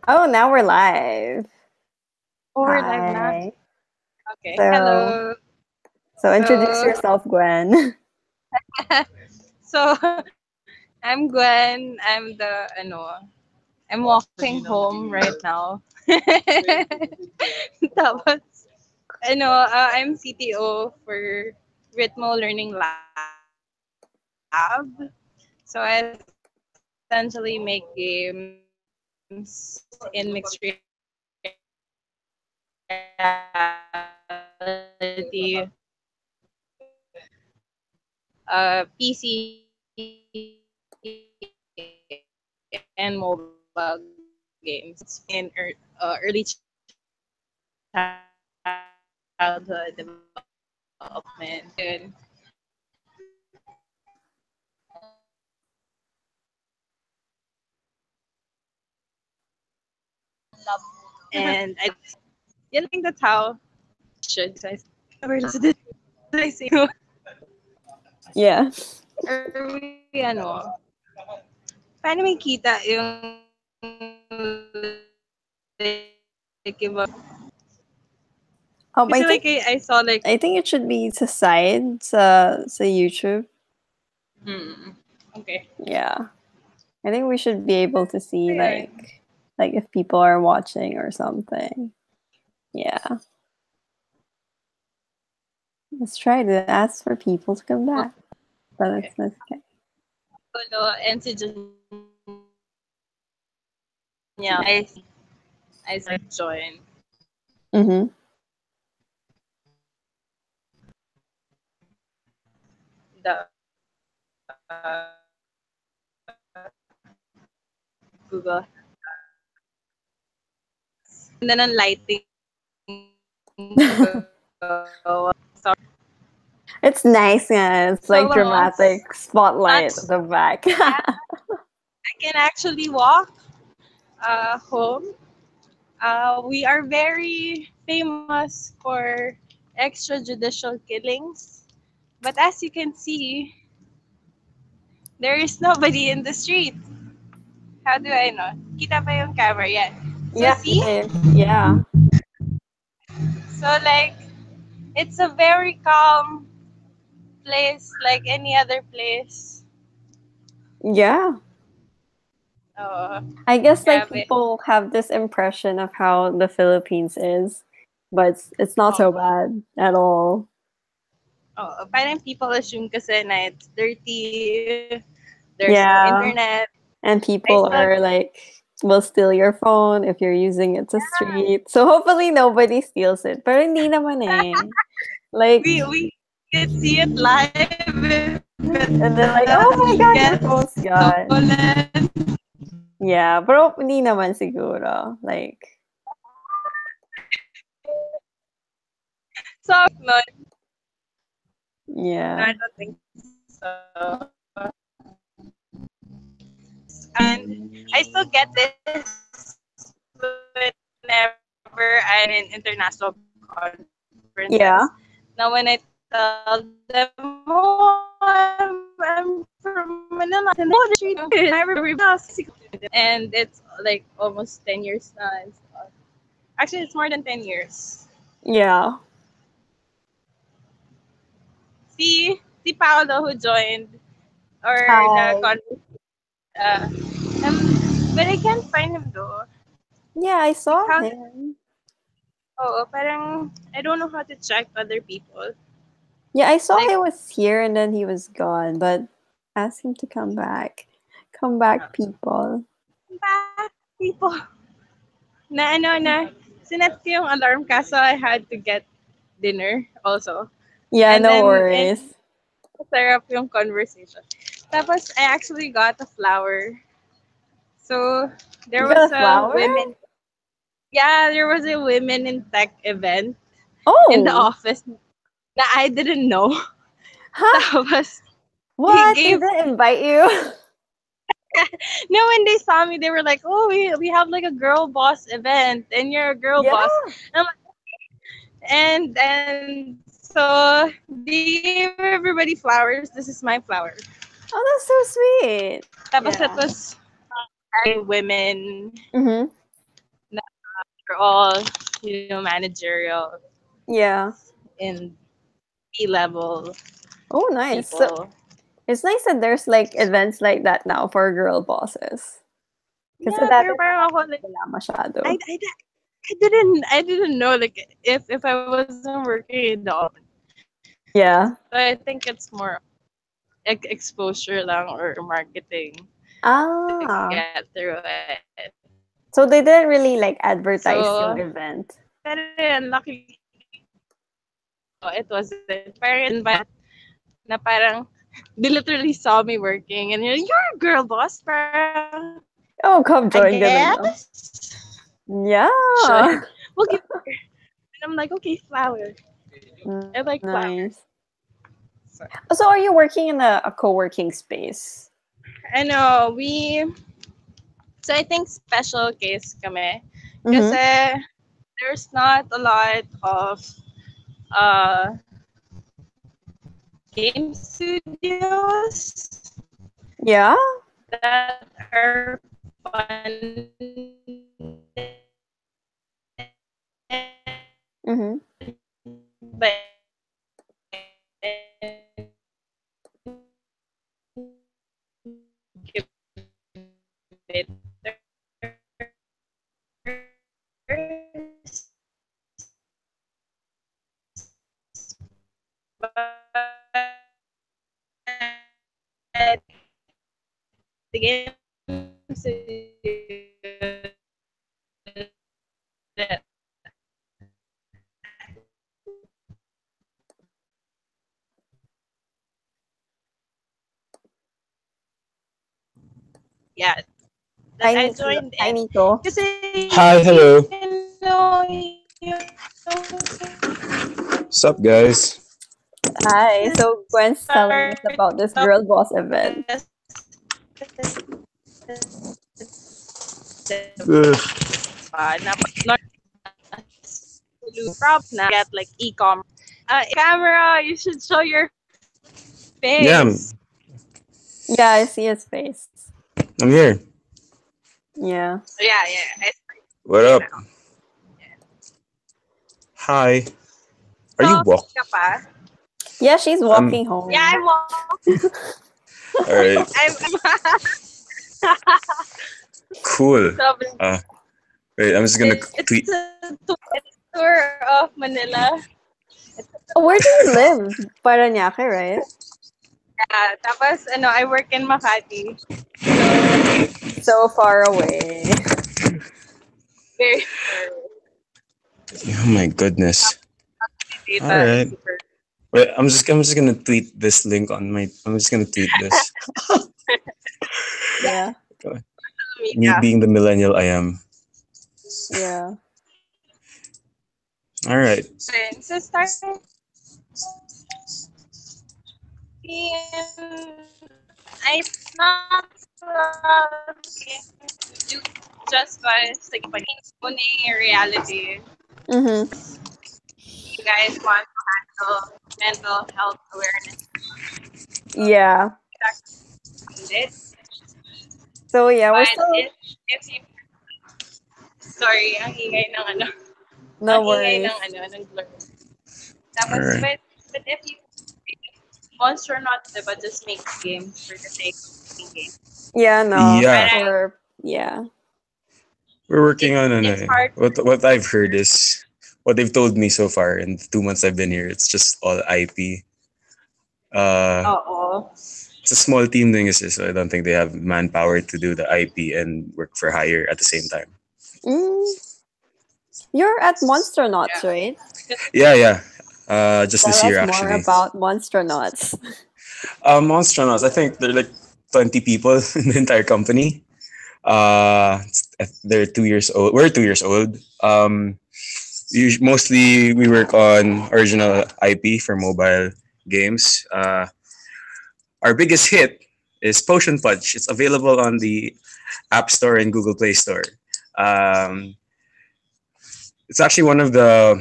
Oh, now we're live. Oh, we're live na. Hi. Okay. So, Hello. so introduce So, yourself, Gwen. so I'm Gwen. I'm walking home right now. Tapos, I'm CTO for Ritmo Learning Lab. So I essentially make games in mixed reality, PC and mobile games. In early childhood development. And I think that's how should did I say Yeah. are we paano may kita yung like I kasi think like I saw like it should be sa side sa YouTube. okay. Yeah. I think we should be able to see Ayun. like if people are watching or something. Yeah. Let's try to ask for people to come back. But it's okay. Lolo and si Janya I join Mm-hmm. the Google. And then ang lighting It's nice, yeah. It's so like dramatic spotlight at the back. yeah, I can actually walk home. We are very famous for extrajudicial killings. But as you can see, there is nobody in the street. How do I know? Kita pa yung camera yan. So Yeah, see? yeah. So like, it's a very calm place like any other place. Yeah. Oh, I guess like grabe. people have this impression of how the Philippines is, but it's not so Oh, bad at all. oh, parang people assume kasi na it's dirty, there's no Yeah. internet. And I people still, are like will steal your phone if you're using it to street. So hopefully nobody steals it. Pero hindi naman eh. Like we could see it live and then like, if oh it my god, your gets phone's gone. stolen. Yeah, pero hindi naman siguro. Like So, no, no, yeah. I don't think so. And I still get this whenever I'm in international conferences. Yeah. Now, when I tell them, oh, I'm from Manila, and oh, the street, and it's like almost 10 years now. And stuff. Actually, it's more than 10 years. Yeah. See Paolo who joined or the Hi. conference. Uh, but I can't find him though. Yeah, I Like saw how? him. Oh, parang I don't know how to check other people. Yeah, I saw Like he was here and then he was gone, but ask him to come back. Come back, people. back people. Na sinet ko yung alarm kaso I had to get dinner also. Yeah, And no then worries. sarap yung conversation. Tapos I actually got a flower. So there You was got a a flower? women yeah, there was a women in tech event in the Oh, office that I didn't know. huh? Tapos he What? They gave didn't invite you? no when they saw me they were like, oh we have like a girl boss event and you're a girl Yeah. boss. And I'm like, and so they gave everybody flowers. This is my flower. Oh, that's so sweet. Tapos it Yeah. was women Mm-hmm. we're all, managerial Yeah. and E-level Oh, nice. So people. it's nice that there's like events like that now for girl bosses. Kasi Yeah, dati pero parang ako like wala masyado. I didn't know like if I wasn't working in the office. Yeah. So I think it's more exposure lang or marketing to Ah. get through it. So they didn't really like advertise So, yung event. pero yun, luckily, it wasn't. Parang invite na parang they literally saw me working and you're a girl boss, parang, Oh, come I join ganun lang. guess. Yeah. Sure. We'll give her. And I'm like, okay, flower. I like flower. Nice. So are you working in a co-working space? I know, so I think special case kami. Mm-hmm. Kasi there's not a lot of uh, game studios Yeah. that are funded Mm-hmm. by incubators. But the game studio that yeah that I joined Hi, in Nico. kasi Hi, hello. you know you What's up, guys? Hi. So Gwen's telling us about this girl boss event. Ugh. Prop na get like e-commerce. Camera, you should show your Yeah, face. Yeah, I see his face. I'm here. Yeah. Yeah. What up? Hi. Are you walking? Ka pa? Yeah, she's walking home. Yeah, I'm walking. All right. Cool. Wait, I'm just gonna tweet. It's a tour of Manila. Oh, where do you live? Parañaque, right? Yeah, tapos I work in Makati. So far away. Very Oh my goodness. data All right. super. Wait, I'm just gonna tweet this link on my. I'm just gonna tweet this. Yeah. Me being the millennial I am. Yeah. All right. So starting I'm not do just by like only reality. Mm-hmm. You guys want to handle mental health awareness. Yeah. It. So yeah, we're But still if you sorry, ang ingay ng ano. no ang ingay worries. ng blur. Tapos, Alright. but if you Monster not diba, just make games for the sake of making games. Yeah, no. Yeah. Yeah. We're working on It's hard. what I've heard is what they've told me so far in the 2 months I've been here. It's just all IP. It's a small team thing, so I don't think they have manpower to do the IP and work for hire at the same time. You're at Monstronauts, right? Yeah. Just Tell this year, us actually. more about Monstronauts. Monstronauts, I think they're like 20 people in the entire company. They're 2 years old. We're 2 years old. Mostly we work on original IP for mobile games. Our biggest hit is Potion Punch. It's available on the App Store and Google Play Store. It's actually one of the.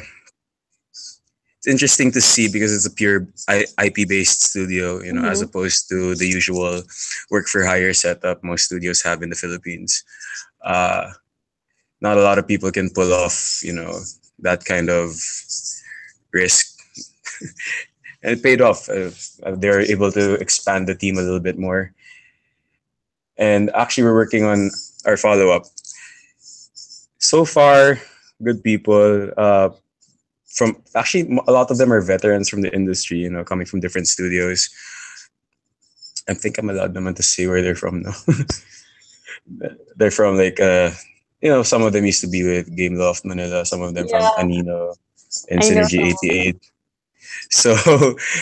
It's interesting to see because it's a pure IP based studio, as opposed to the usual work for hire setup most studios have in the Philippines. not a lot of people can pull off, that kind of risk. And it paid off. They're able to expand the team a little bit more. And actually, we're working on our follow up. So far, good people. From actually, a lot of them are veterans from the industry. Coming from different studios. I think I'm allowed naman to say where they're from now. They're from like some of them used to be with Gameloft Manila. Some of them from Yeah, Anino and I know Synergy some. 88. So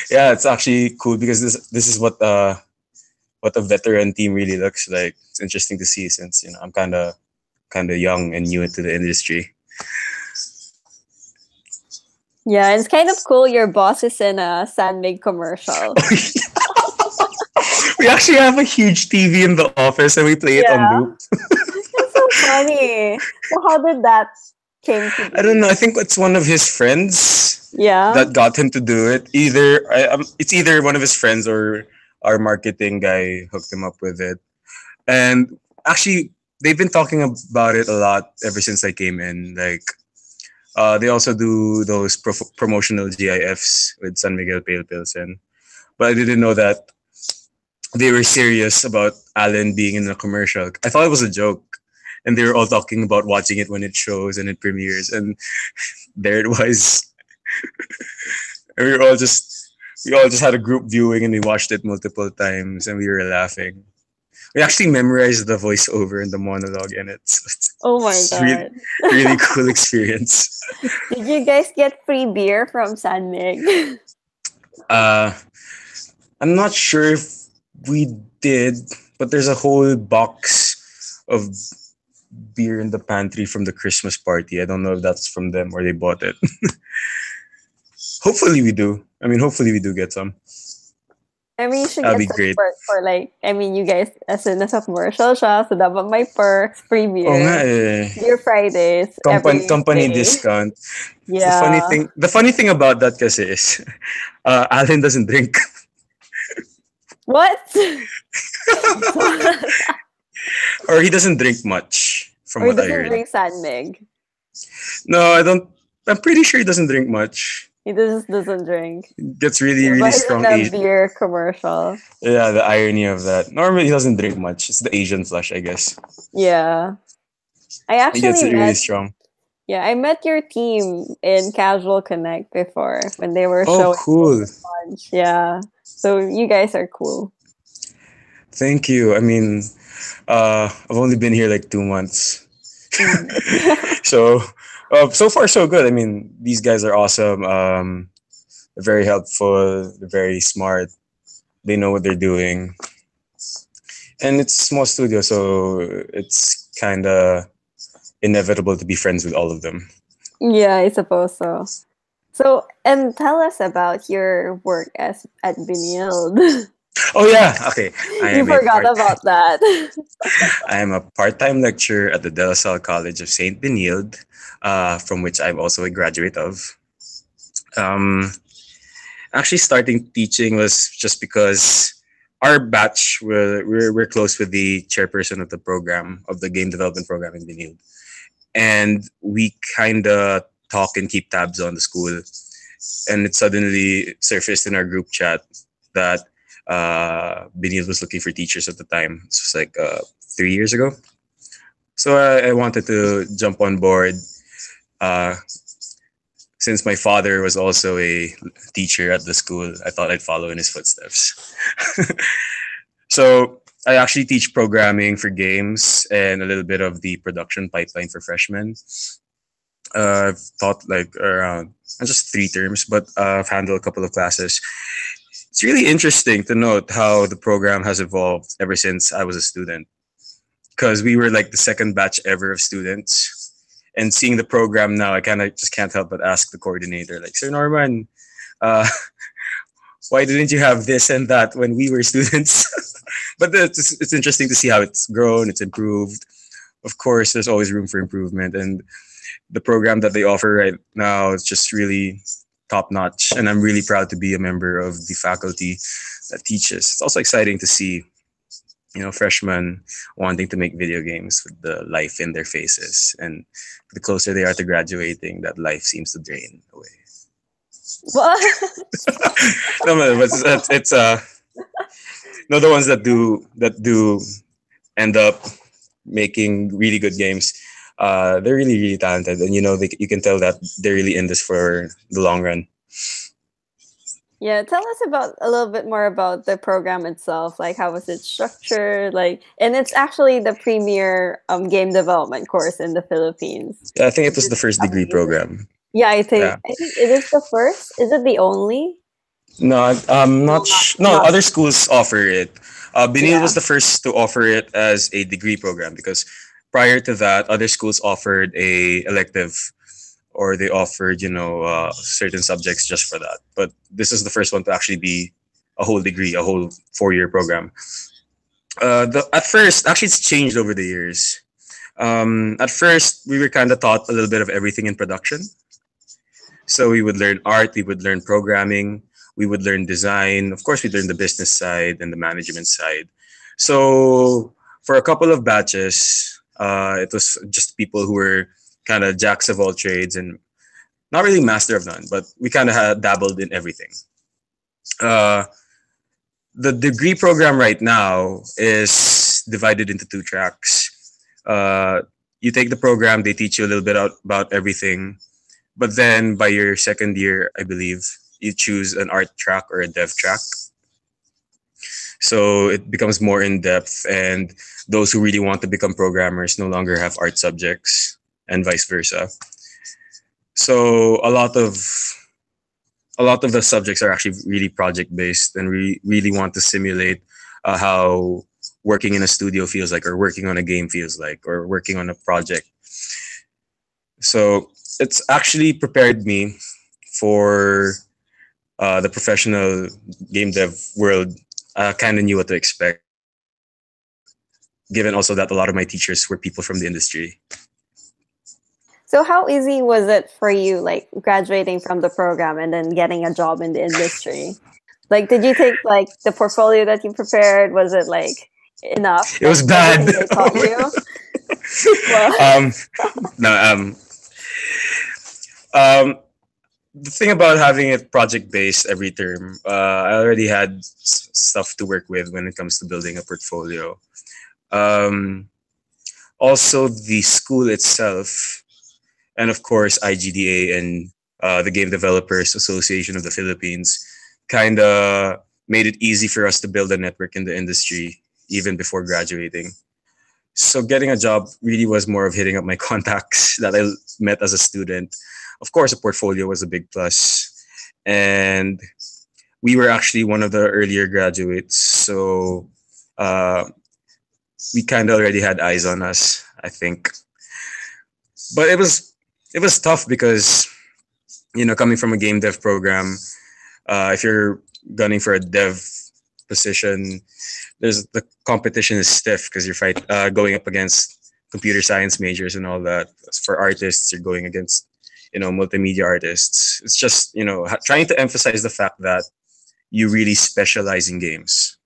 yeah, it's actually cool because this is what a veteran team really looks like. It's interesting to see since I'm kind of young and new into the industry. Yeah, it's kind of cool. Your boss is in a Sandmig commercial. We actually have a huge TV in the office and we play it on Yeah, loop. that's so funny. So how did that came to I don't be? know. I think it's one of his friends Yeah. that got him to do it. It's either one of his friends or our marketing guy hooked him up with it. And actually, they've been talking about it a lot ever since I came in. Like, they also do those promotional GIFs with San Miguel Pale Pilsen. But I didn't know that they were serious about Alan being in a commercial. I thought it was a joke. And they were all talking about watching it when it shows and it premieres. And there it was. And we all just had a group viewing and we watched it multiple times and we were laughing. We actually memorized the voiceover and the monologue in it. So Oh my it's really, god. really cool experience. Did you guys get free beer from Sandmig? Uh, I'm not sure if we did, but there's a whole box of beer in the pantry from the Christmas party. I don't know if that's from them or they bought it. Hopefully we do. I mean, hopefully we do get some. I mean, you should That'd get be some great. perks for like, I mean, you guys, as soon as a commercial siya, so dapat may perks, free Oh nga beer, eh. beer Fridays, Company every day. discount. Yeah. The funny thing about that kasi is, Alan doesn't drink. What? Or he doesn't drink much, from Or he what I doesn't heard. drink Sandmig. No, I don't. I'm pretty sure he doesn't drink much. He just doesn't drink. He gets really, But really he's strong in a Asian. beer commercial. Yeah, the irony of that. Normally he doesn't drink much. It's the Asian flush, I guess. Yeah. I He gets actually it really met, strong. yeah, I met your team in Casual Connect before when they were Oh, showing cool. lunch. Yeah. So you guys are cool. Thank you. I mean, I've only been here like 2 months. So, so far so good. I mean, these guys are awesome. They're very helpful. They're very smart. They know what they're doing. And it's a small studio, so it's kind of inevitable to be friends with all of them. Yeah, I suppose so. So, and tell us about your work at Binild. Oh yeah, okay. You forgot about that. I am a part-time lecturer at the De La Salle College of Saint Benilde, from which I'm also a graduate of. Actually, starting teaching was just because our batch we're close with the chairperson of the program of the game development program in Benilde, and we kind of talk and keep tabs on the school. And it suddenly surfaced in our group chat that Benilde was looking for teachers at the time. This was like 3 years ago. So I wanted to jump on board. Since my father was also a teacher at the school, I thought I'd follow in his footsteps. So I actually teach programming for games and a little bit of the production pipeline for freshmen. I've taught like around not just 3 terms, but I've handled a couple of classes. It's really interesting to note how the program has evolved ever since I was a student, because we were like the second batch ever of students. And seeing the program now, I kind of just can't help but ask the coordinator, like, Sir Norman, uh, why didn't you have this and that when we were students? But it's interesting to see how it's grown, it's improved. Of course, there's always room for improvement. And the program that they offer right now is just really top notch. And I'm really proud to be a member of the faculty that teaches. It's also exciting to see freshmen wanting to make video games with the life in their faces, and the closer they are to graduating, that life seems to drain away. What? No, but it's no, the ones that do end up making really good games. They're really really talented, and you can tell that they're really in this for the long run. Yeah, tell us about a little bit more about the program itself. Like, how was it structured? Like, and it's actually the premier game development course in the Philippines. Yeah, I think it was the It's first degree amazing. program. Yeah, Yeah. I think it is the first. Is it the only? No, I'm not. No, Not. other schools offer it. Benil Yeah. was the first to offer it as a degree program because prior to that, other schools offered a elective, or they offered certain subjects just for that. But this is the first one to actually be a whole degree, a whole 4-year program. At first, actually, it's changed over the years. At first, we were kind of taught a little bit of everything in production. So we would learn art, we would learn programming, we would learn design. Of course, we learned the business side and the management side. So for a couple of batches, it was just people who were kind of jacks of all trades and not really master of none, but we kind of had dabbled in everything. Uh, the degree program right now is divided into 2 tracks. Uh, you take the program, they teach you a little bit about everything, but then by your second year, I believe, you choose an art track or a dev track. So it becomes more in depth, and those who really want to become programmers no longer have art subjects, and vice versa. So a lot of the subjects are actually really project based, and we really want to simulate how working in a studio feels like, or working on a game feels like, or working on a project. So it's actually prepared me for the professional game dev world. I kind of knew what to expect, given also that a lot of my teachers were people from the industry. So how easy was it for you, like graduating from the program and then getting a job in the industry? Like, did you take like the portfolio that you prepared? Was it like enough? It was Like bad. everything they taught you? Well, No, um, the thing about having it project based every term, I already had stuff to work with when it comes to building a portfolio. Um, Also, the school itself, and of course, IGDA and the Game Developers Association of the Philippines, kind of made it easy for us to build a network in the industry even before graduating. So getting a job really was more of hitting up my contacts that I met as a student. Of course, a portfolio was a big plus, and we were actually one of the earlier graduates, so uh, we kind of already had eyes on us, I think. But it was tough because coming from a game dev program, if you're gunning for a dev position, there's the competition is stiff because you're going up against computer science majors and all that. As for artists, you're going against multimedia artists. It's just trying to emphasize the fact that you really specialize in games.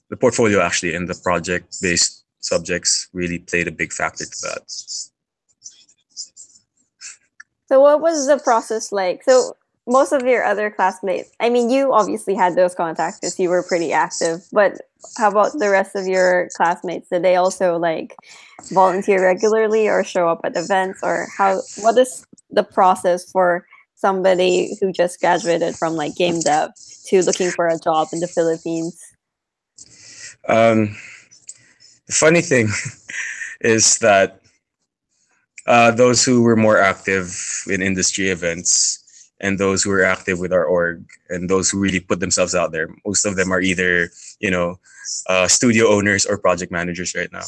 The portfolio actually and the project based subjects really played a big factor to that. so what was the process like? So most of your other classmates, I mean, you obviously had those contacts because you were pretty active, but how about the rest of your classmates? Did they also like volunteer regularly or show up at events, or what is the process for somebody who just graduated from like game dev to looking for a job in the Philippines? Um, the funny thing is that those who were more active in industry events, and those who were active with our org, and those who really put themselves out there, most of them are either studio owners or project managers right now.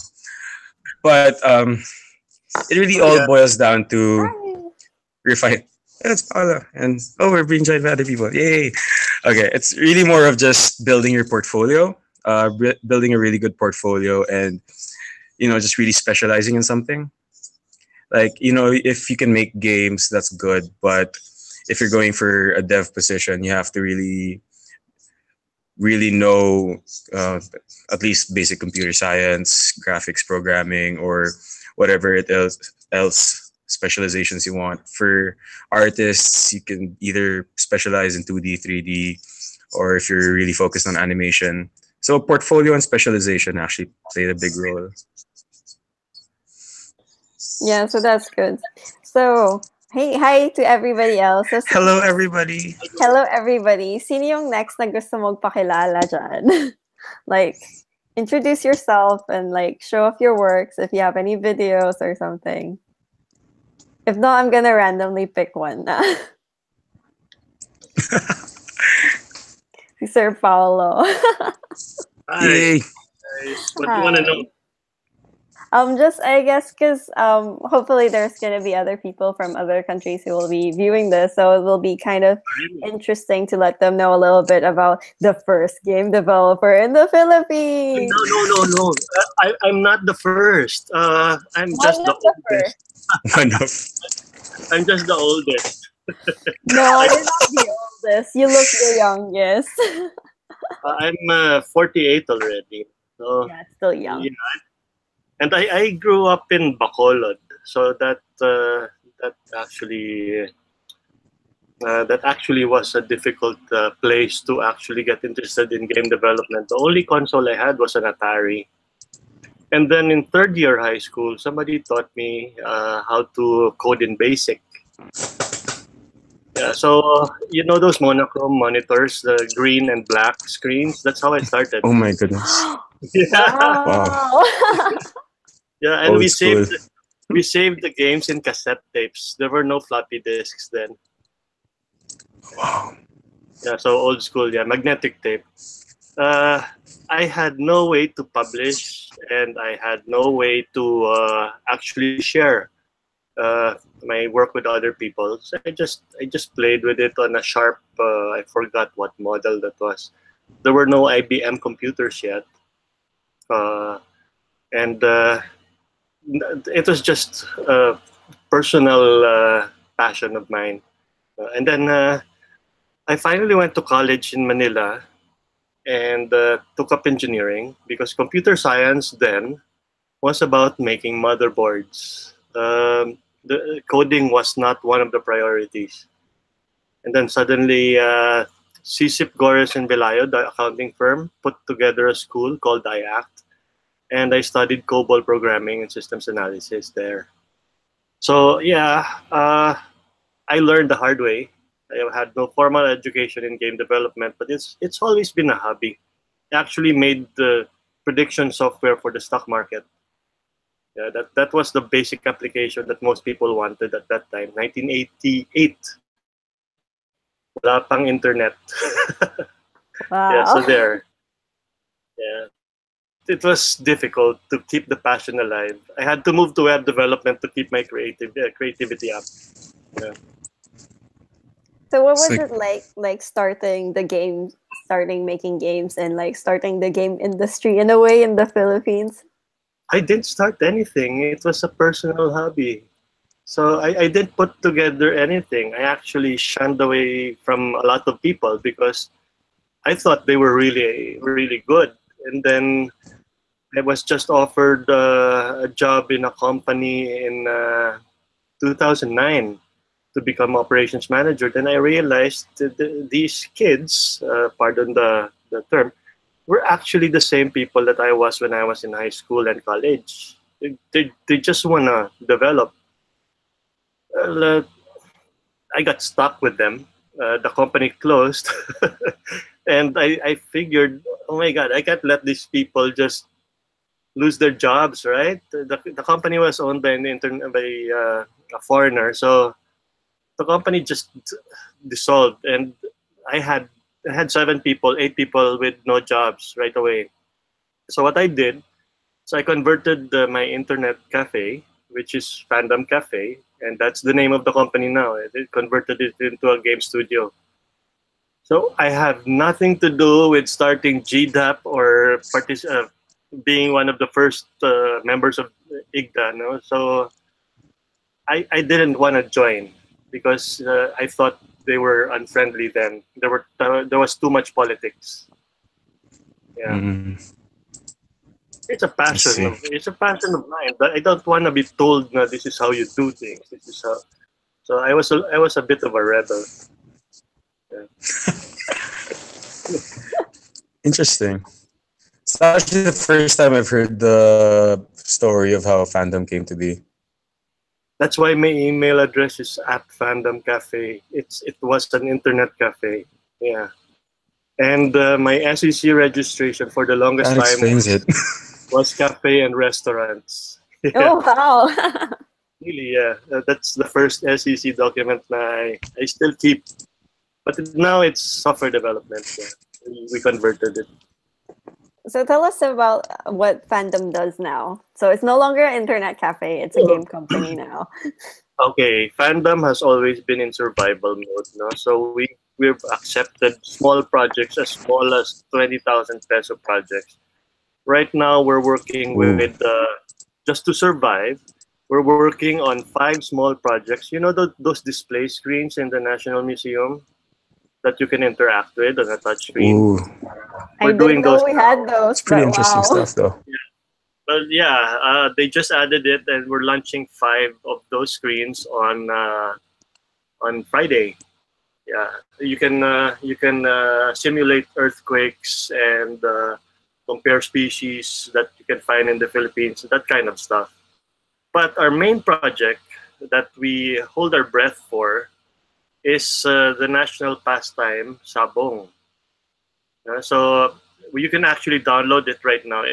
But it really all boils down to refine. It's Paula, and we're being joined by other people. Yay! Okay, it's really more of just building your portfolio, building a really good portfolio, and just really specializing in something. Like if you can make games, that's good. But if you're going for a dev position, you have to really really know at least basic computer science, graphics programming, or whatever else specializations you want. For artists, you can either specialize in 2D, 3D, or if you're really focused on animation. So portfolio and specialization actually played a big role. Yeah, so that's good. So, hey, hi to everybody else. So, Hello, everybody. hello everybody. Sino yung next na gusto magpakilala dyan? Like, introduce yourself and like show off your works if you have any videos or something. If not, I'm gonna randomly pick one. Si Sir Paolo. Hi, Yay! guys. What do you want to know? Just I guess because hopefully there's gonna be other people from other countries who will be viewing this, so it will be kind of Really? interesting to let them know a little bit about the first game developer in the Philippines. No. I'm not the first. I'm just One the of the oldest. first. One of I'm just the oldest. No, you're not the oldest. You look the youngest. I'm 48 already. So, Yeah, still young. yeah. And I grew up in Bacolod, so that actually was a difficult place to actually get interested in game development. The only console I had was an Atari. And then in third year high school, somebody taught me how to code in BASIC. Yeah, so you know those monochrome monitors, the green and black screens. That's how I started. oh my goodness. Yeah, Wow. yeah, and Old we school. saved the games in cassette tapes. There were no floppy disks then. Wow. Yeah, so old school. Yeah, magnetic tape. Uh, I had no way to publish, and I had no way to actually share my work with other people. So I just played with it on a Sharp. I forgot what model that was. There were no IBM computers yet, and it was just a personal passion of mine. And then I finally went to college in Manila and took up engineering because computer science then was about making motherboards. The coding was not one of the priorities. And then suddenly, CSIP Gores and Velayo, the accounting firm, put together a school called IACT, and I studied COBOL programming and systems analysis there. So yeah, I learned the hard way. I had no formal education in game development, but it's always been a hobby. I actually made the prediction software for the stock market. Yeah, that was the basic application that most people wanted at that time, 1988. Wala pang internet. Yeah, so Wow. there. Yeah. It was difficult to keep the passion alive. I had to move to web development to keep my creativity up. Yeah. So what It's was like, it like starting the game, starting making games and like starting the game industry in a way in the Philippines? I didn't start anything. It was a personal hobby. So I didn't put together anything. I actually shunned away from a lot of people because I thought they were really, really good. And then I was just offered a job in a company in 2009 to become operations manager. Then I realized that these kids, pardon the term, were actually the same people that I was when I was in high school and college. They just want to develop. Well, I got stuck with them. The company closed. And I figured, oh my God, I can't let these people just lose their jobs, right? The company was owned by a foreigner. So the company just dissolved. And I had I had 7 people, 8 people with no jobs right away. So what I did, so I converted my internet cafe, which is Fandom Cafe, and that's the name of the company now. I converted it into a game studio. So I have nothing to do with starting GDAP or being one of the first members of IGDA. No? So I didn't want to join because I thought they were unfriendly then. There was too much politics. Yeah. Mm, It's a I passion. see. It's a passion of mine. But I don't want to be told, no, this is how you do things. This is how. So I was a bit of a rebel. Yeah. Interesting. It's actually the first time I've heard the story of how fandom came to be. That's why my email address is at Fandom Cafe. It was an internet cafe. Yeah. And my SEC registration for the longest That time explains it. was cafe and restaurants. Yeah, Oh wow. really. Yeah, that's the first SEC document I still keep. But now it's software development. Yeah. We converted it. So tell us about what fandom does now. So it's no longer an internet cafe; it's a game company now. Okay, fandom has always been in survival mode, no? So we've accepted small projects as small as 20,000 peso projects. Right now, we're working Ooh. with just to survive. We're working on 5 small projects. You know those display screens in the National Museum that you can interact with on a touch screen. Ooh. I We're doing didn't know those we now. had those, It's pretty but interesting wow. stuff, though. Well, yeah, they just added it, and we're launching 5 of those screens on Friday. Yeah, you can simulate earthquakes and compare species that you can find in the Philippines, that kind of stuff. But our main project that we hold our breath for is the national pastime Sabong. So you can actually download it right now,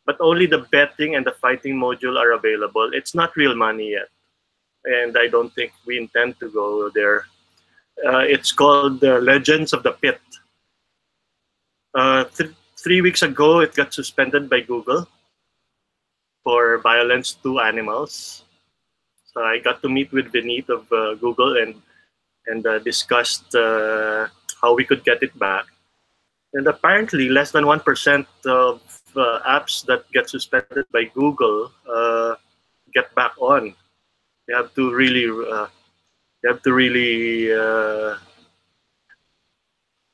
but only the betting and the fighting module are available. It's not real money yet, and I don't think we intend to go there. It's called Legends of the Pit. 3 weeks ago, it got suspended by Google for violence to animals. So I got to meet with Vineet of Google and discussed how we could get it back. And apparently, less than 1% of apps that get suspended by Google get back on. You have to really,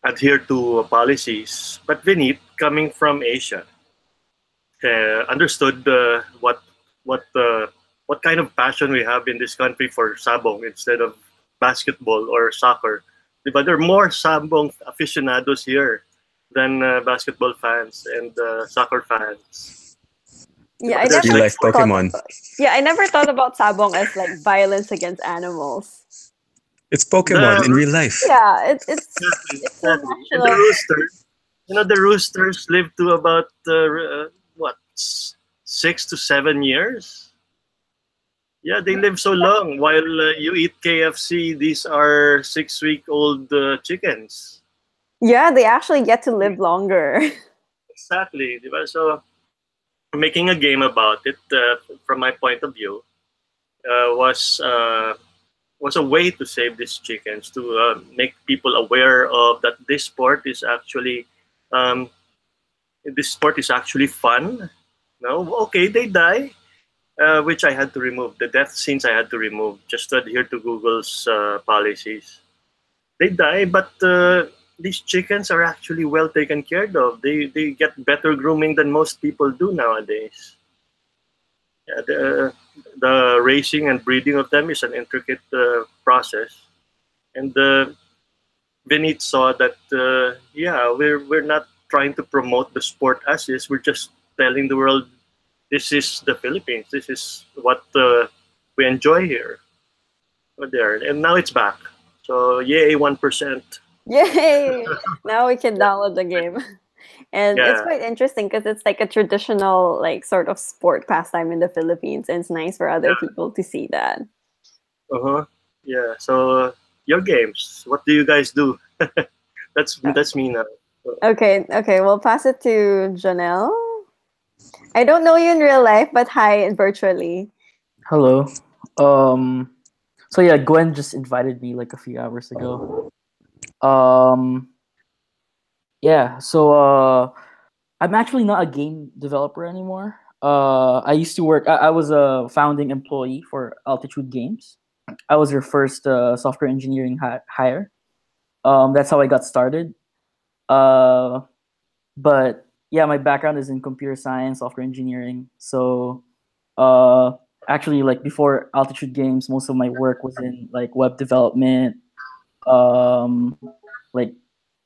adhere to policies. But Vineet, coming from Asia, understood what uh, what kind of passion we have in this country for sabong instead of basketball or soccer. But there are more sabong aficionados here than basketball fans and soccer fans. Yeah, But I there's never Real like life thought Pokemon. about. Yeah, I never thought about sabong as like violence against animals. It's Pokemon in the real life. Yeah, exactly, it's a exactly. And the national. roosters, the roosters live to about what 6 to 7 years. Yeah, they live so long. While you eat KFC, these are 6-week-old chickens. Yeah, they actually get to live longer. Exactly. Di ba? So making a game about it, from my point of view, uh, was uh, was a way to save these chickens, to make people aware of that um, this sport is actually fun. No, okay, they die, which I had to remove. The death scenes I had to remove just to adhere to Google's policies. They die, but these chickens are actually well taken care of. They get better grooming than most people do nowadays. Yeah, the raising and breeding of them is an intricate process, and Vinit saw that yeah, we're not trying to promote the sport as is. We're just telling the world this is the Philippines. This is what we enjoy here. There, and now it's back. So yay, 1%. Yay! Now we can download the game. And it's Yeah. quite interesting because it's like a traditional, like, sort of sport pastime in the Philippines, and it's nice for other people to see that. Uh-huh. Yeah. So your games. What do you guys do? Uh, That's me now. okay, we'll pass it to Janelle. I don't know you in real life, but hi virtually. Hello. Um. So yeah, Gwen just invited me like a few hours ago. Um. Yeah. So I'm actually not a game developer anymore. I used to work. I was a founding employee for Altitude Games. I was your first software engineering hire. That's how I got started. Uh, but yeah, my background is in computer science, software engineering. So actually, like before Altitude Games, most of my work was in like web development, um, like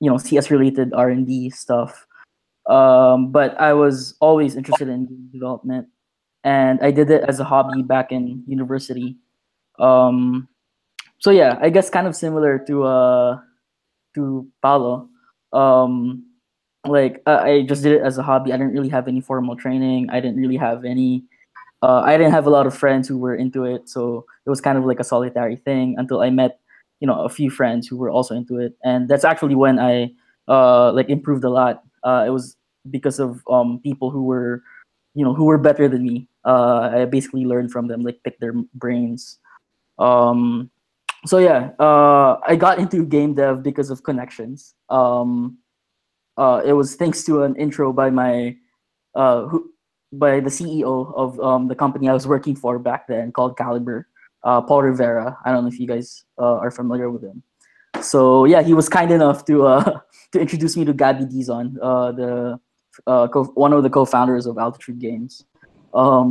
CS related R&D stuff. But I was always interested in game development, and I did it as a hobby back in university. Um, so yeah, I guess kind of similar to Paulo. Um, like I just did it as a hobby. I didn't really have any formal training. I didn't really have any. I didn't have a lot of friends who were into it, so it was kind of like a solitary thing until I met, a few friends who were also into it, and that's actually when I like improved a lot. It was because of people who were better than me. I basically learned from them, like pick their brains. Um, so yeah, I got into game dev because of connections. It was thanks to an intro by my who by the CEO of the company I was working for back then called Caliber, Paul Rivera. I don't know if you guys are familiar with him. So yeah, he was kind enough to to introduce me to Gabby Dizon, one of the co-founders of Altitude Games,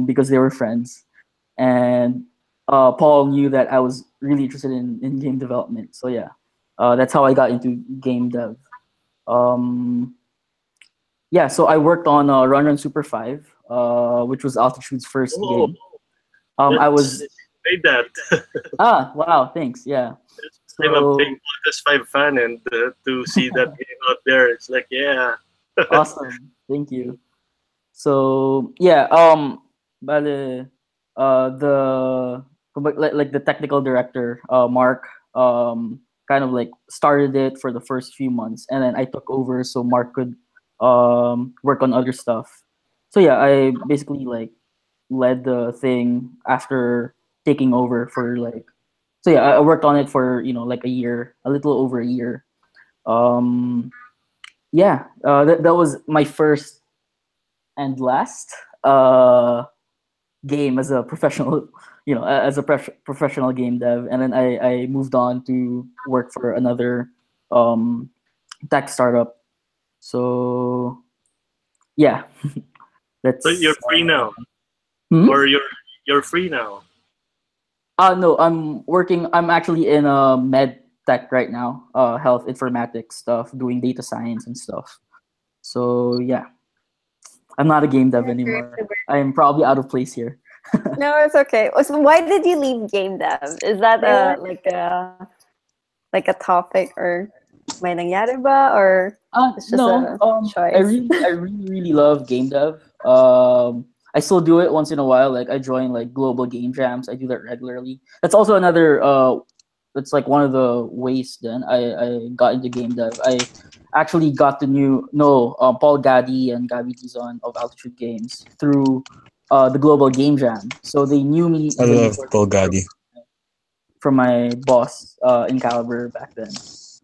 because they were friends, and Paul knew that I was really interested in game development. So yeah, that's how I got into game dev. Um, yeah, so I worked on Run Run Super 5, which was Altitude's first Oh, game. I was made that. wow, thanks. Yeah. I'm a So big Voltes 5 fan, and to see that game out there, it's like, yeah. awesome. Thank you. So yeah, bale, the like the technical director, Mark, kind of like started it for the first few months, and then I took over so Mark could work on other stuff. So yeah, I basically like led the thing after taking over for like. So yeah, I worked on it for like a year, a little over a year. Um, yeah, that was my first and last game as a professional, as a professional game dev, and then I moved on to work for another tech startup. So yeah, that's. So you're free now, Hmm? or you're free now. No, I'm working. I'm actually in med tech right now, health informatics stuff, doing data science and stuff. So yeah, I'm not a game dev anymore. I am probably out of place here. No, it's okay. So why did you leave game dev? Is that like a topic or may nangyari ba or it's just No, a choice? I really love game dev. I still do it once in a while. Like I join like global game jams. I do that regularly. That's also another. It's like one of the ways. Then I got into game dev. I actually got to know Paul Gaddy and Gabby Dizon of Altitude Games through the global game jam. So they knew me I even love before Paul Gadi. from my boss in Caliber back then.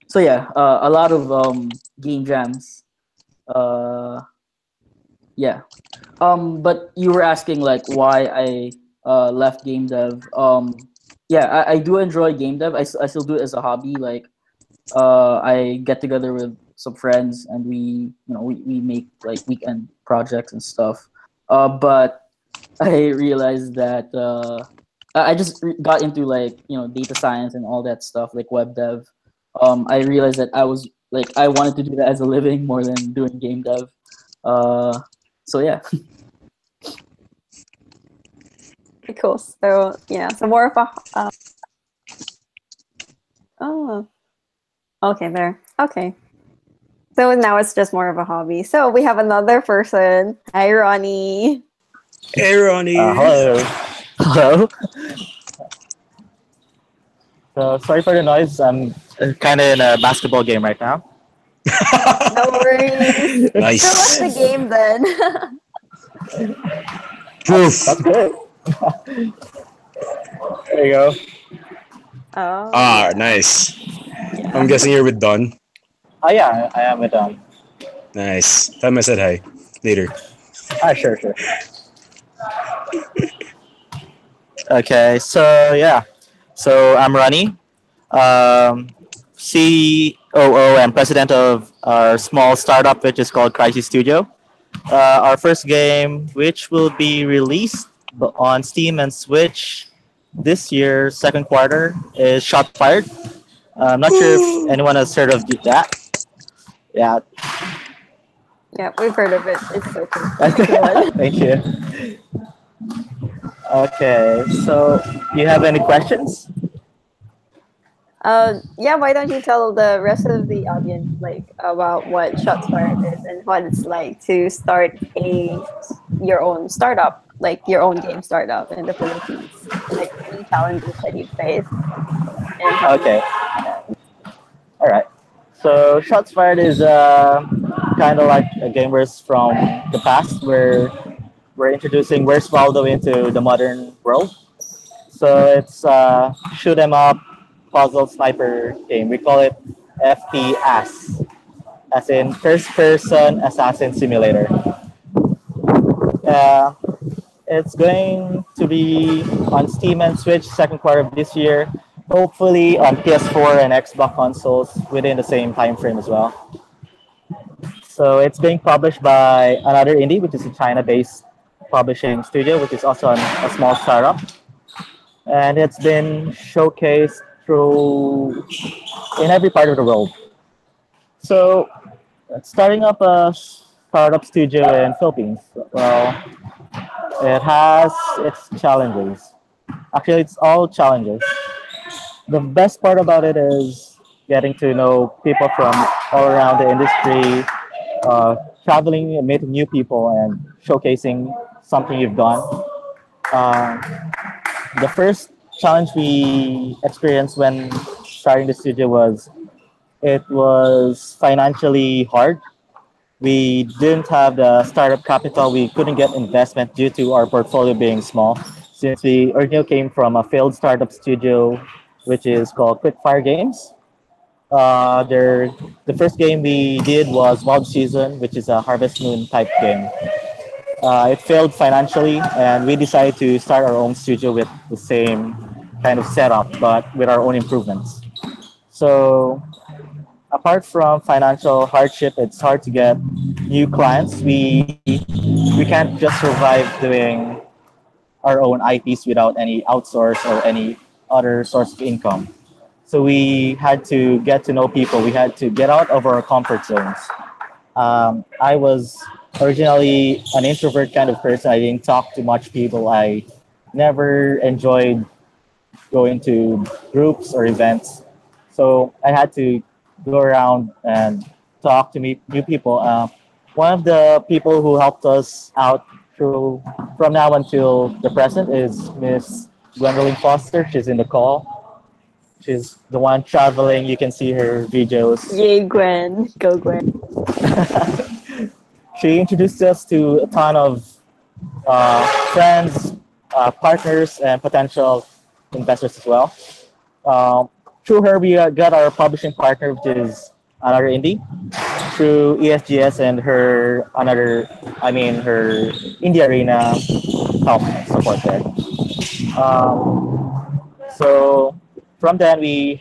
So yeah, a lot of game jams. Yeah. But you were asking like why I left game dev. Yeah, I do enjoy game dev. I still do it as a hobby. Like I get together with some friends and we make like weekend projects and stuff. But I realized that I just got into like data science and all that stuff like web dev. I realized that I wanted to do that as a living more than doing game dev. So yeah. Cool. So yeah, so more of a oh, okay, there. Okay. So now it's just more of a hobby. So we have another person. Hi, Ronnie. Hey, Ronnie. Hello. Hello. So sorry for the noise. I'm kind of in a basketball game right now. No worries. Nice. So what's the game then? Proof. That's good. There you go. Oh. Ah, nice. I'm guessing you're with Don. Oh yeah, I am with Nice. Tell him I said hi later. Sure. Okay, so yeah. So I'm Ronnie, COO and president of our small startup, which is called Crisis Studio. Our first game, which will be released on Steam and Switch this year, second quarter, is Shot Fired. I'm not sure if anyone has heard of that. Yeah. Yeah, we've heard of it. It's so cool. Thank you. Okay, so you have any questions? Yeah, why don't you tell the rest of the audience like about what Shots Fired is and what it's like to start your own startup, like your own game startup in the Philippines, like any challenges that you face. And Okay. All right. So Shots Fired is kind of like a gamers from the past where we're introducing Where's Waldo into the modern world. So it's shoot 'em up puzzle sniper game. We call it FPS, as in first person assassin simulator. Uh, it's going to be on Steam and Switch second quarter of this year. Hopefully on PS4 and Xbox consoles within the same time frame as well. So it's being published by Another Indie, which is a China-based publishing studio, which is also a small startup. And it's been showcased through in every part of the world. So starting up a startup studio in Philippines, well, it has its challenges. Actually, it's all challenges. The best part about it is getting to know people from all around the industry, traveling and meeting new people and showcasing something you've done. Uh, the first challenge we experienced when starting the studio was it was financially hard. We didn't have the startup capital. We couldn't get investment due to our portfolio being small. Since we originally came from a failed startup studio, which is called Quickfire Games. The first game we did was Wild Season, which is a Harvest Moon type game. It failed financially, and we decided to start our own studio with the same kind of setup, but with our own improvements. So, apart from financial hardship, it's hard to get new clients. We can't just survive doing our own IPs without any outsource or any other source of income. So we had to get to know people. We had to get out of our comfort zones. I was originally an introvert kind of person. I didn't talk to much people. I never enjoyed going to groups or events. So I had to go around and talk to meet new people. One of the people who helped us out through from now until the present is Miss Gwendolyn Foster. She's in the call. She's the one traveling. You can see her videos. yay, Gwen, go Gwen. She introduced us to a ton of friends, partners, and potential investors as well. Through her, we got our publishing partner, which is Another Indie, through ESGS and her Indie Arena help support there. So from then we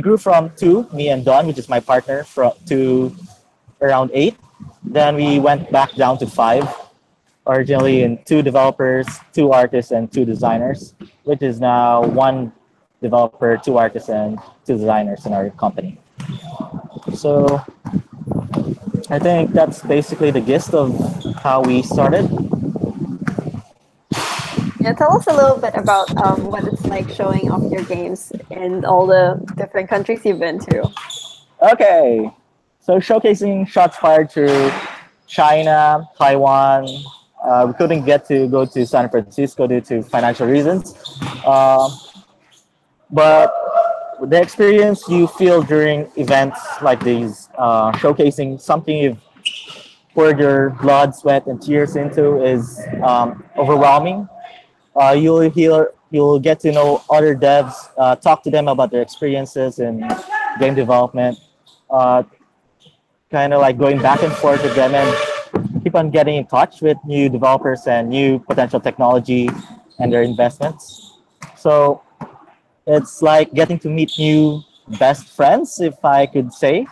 grew from two, me and Don, which is my partner, to around 8. Then we went back down to 5, originally in 2 developers, 2 artists, and 2 designers, which is now 1 developer, 2 artists, and 2 designers in our company. So I think that's basically the gist of how we started. Yeah, tell us a little bit about what it's like showing off your games in all the different countries you've been to. Okay, so showcasing Shots Fired through China, Taiwan. We couldn't get to go to San Francisco due to financial reasons. But the experience you feel during events like these, showcasing something you've poured your blood, sweat, and tears into is overwhelming. You'll get to know other devs, talk to them about their experiences in game development, kind of like going back and forth with them and keep on getting in touch with new developers and new potential technology and their investments. So it's like getting to meet new best friends, if I could say.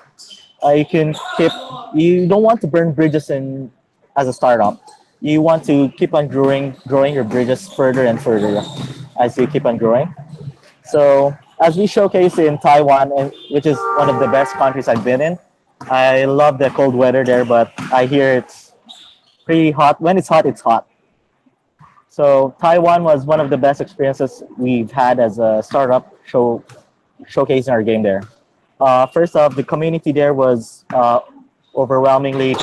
You don't want to burn bridges in as a startup, you want to keep on growing your bridges further and further as you keep on growing. So as we showcase in Taiwan, which is one of the best countries I've been in, I love the cold weather there, but I hear it's pretty hot. When it's hot, it's hot. So Taiwan was one of the best experiences we've had as a startup showcasing our game there. First off, the community there was overwhelmingly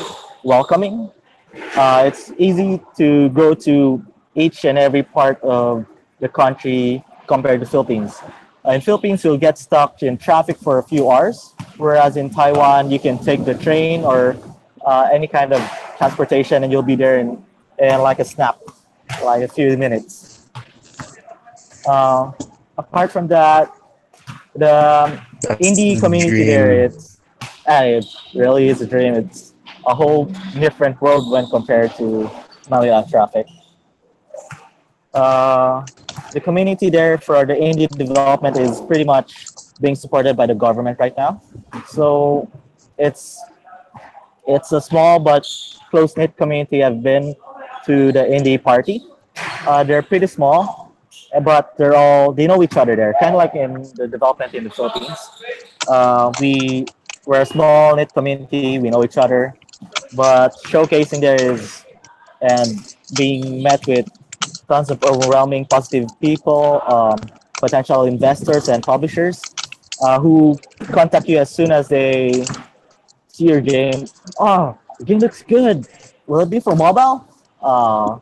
welcoming. It's easy to go to each and every part of the country compared to Philippines. In Philippines, you'll get stuck in traffic for a few hours, whereas in Taiwan, you can take the train or any kind of transportation, and you'll be there in like a snap, like a few minutes. Uh, Apart from that, the That's indie the community there, dream. it really is a dream. It's a whole different world when compared to Manila traffic. Uh, the community there for the indie development is pretty much being supported by the government right now. So it's it's a small but close knit community. I've been to the indie party. They're pretty small, but they know each other there. Kind of like in the development in the Philippines. We're a small knit community. We know each other, but showcasing there is and being met with tons of overwhelming positive people, potential investors and publishers who contact you as soon as they see your game. Oh, the game looks good. Will it be for mobile? Uh,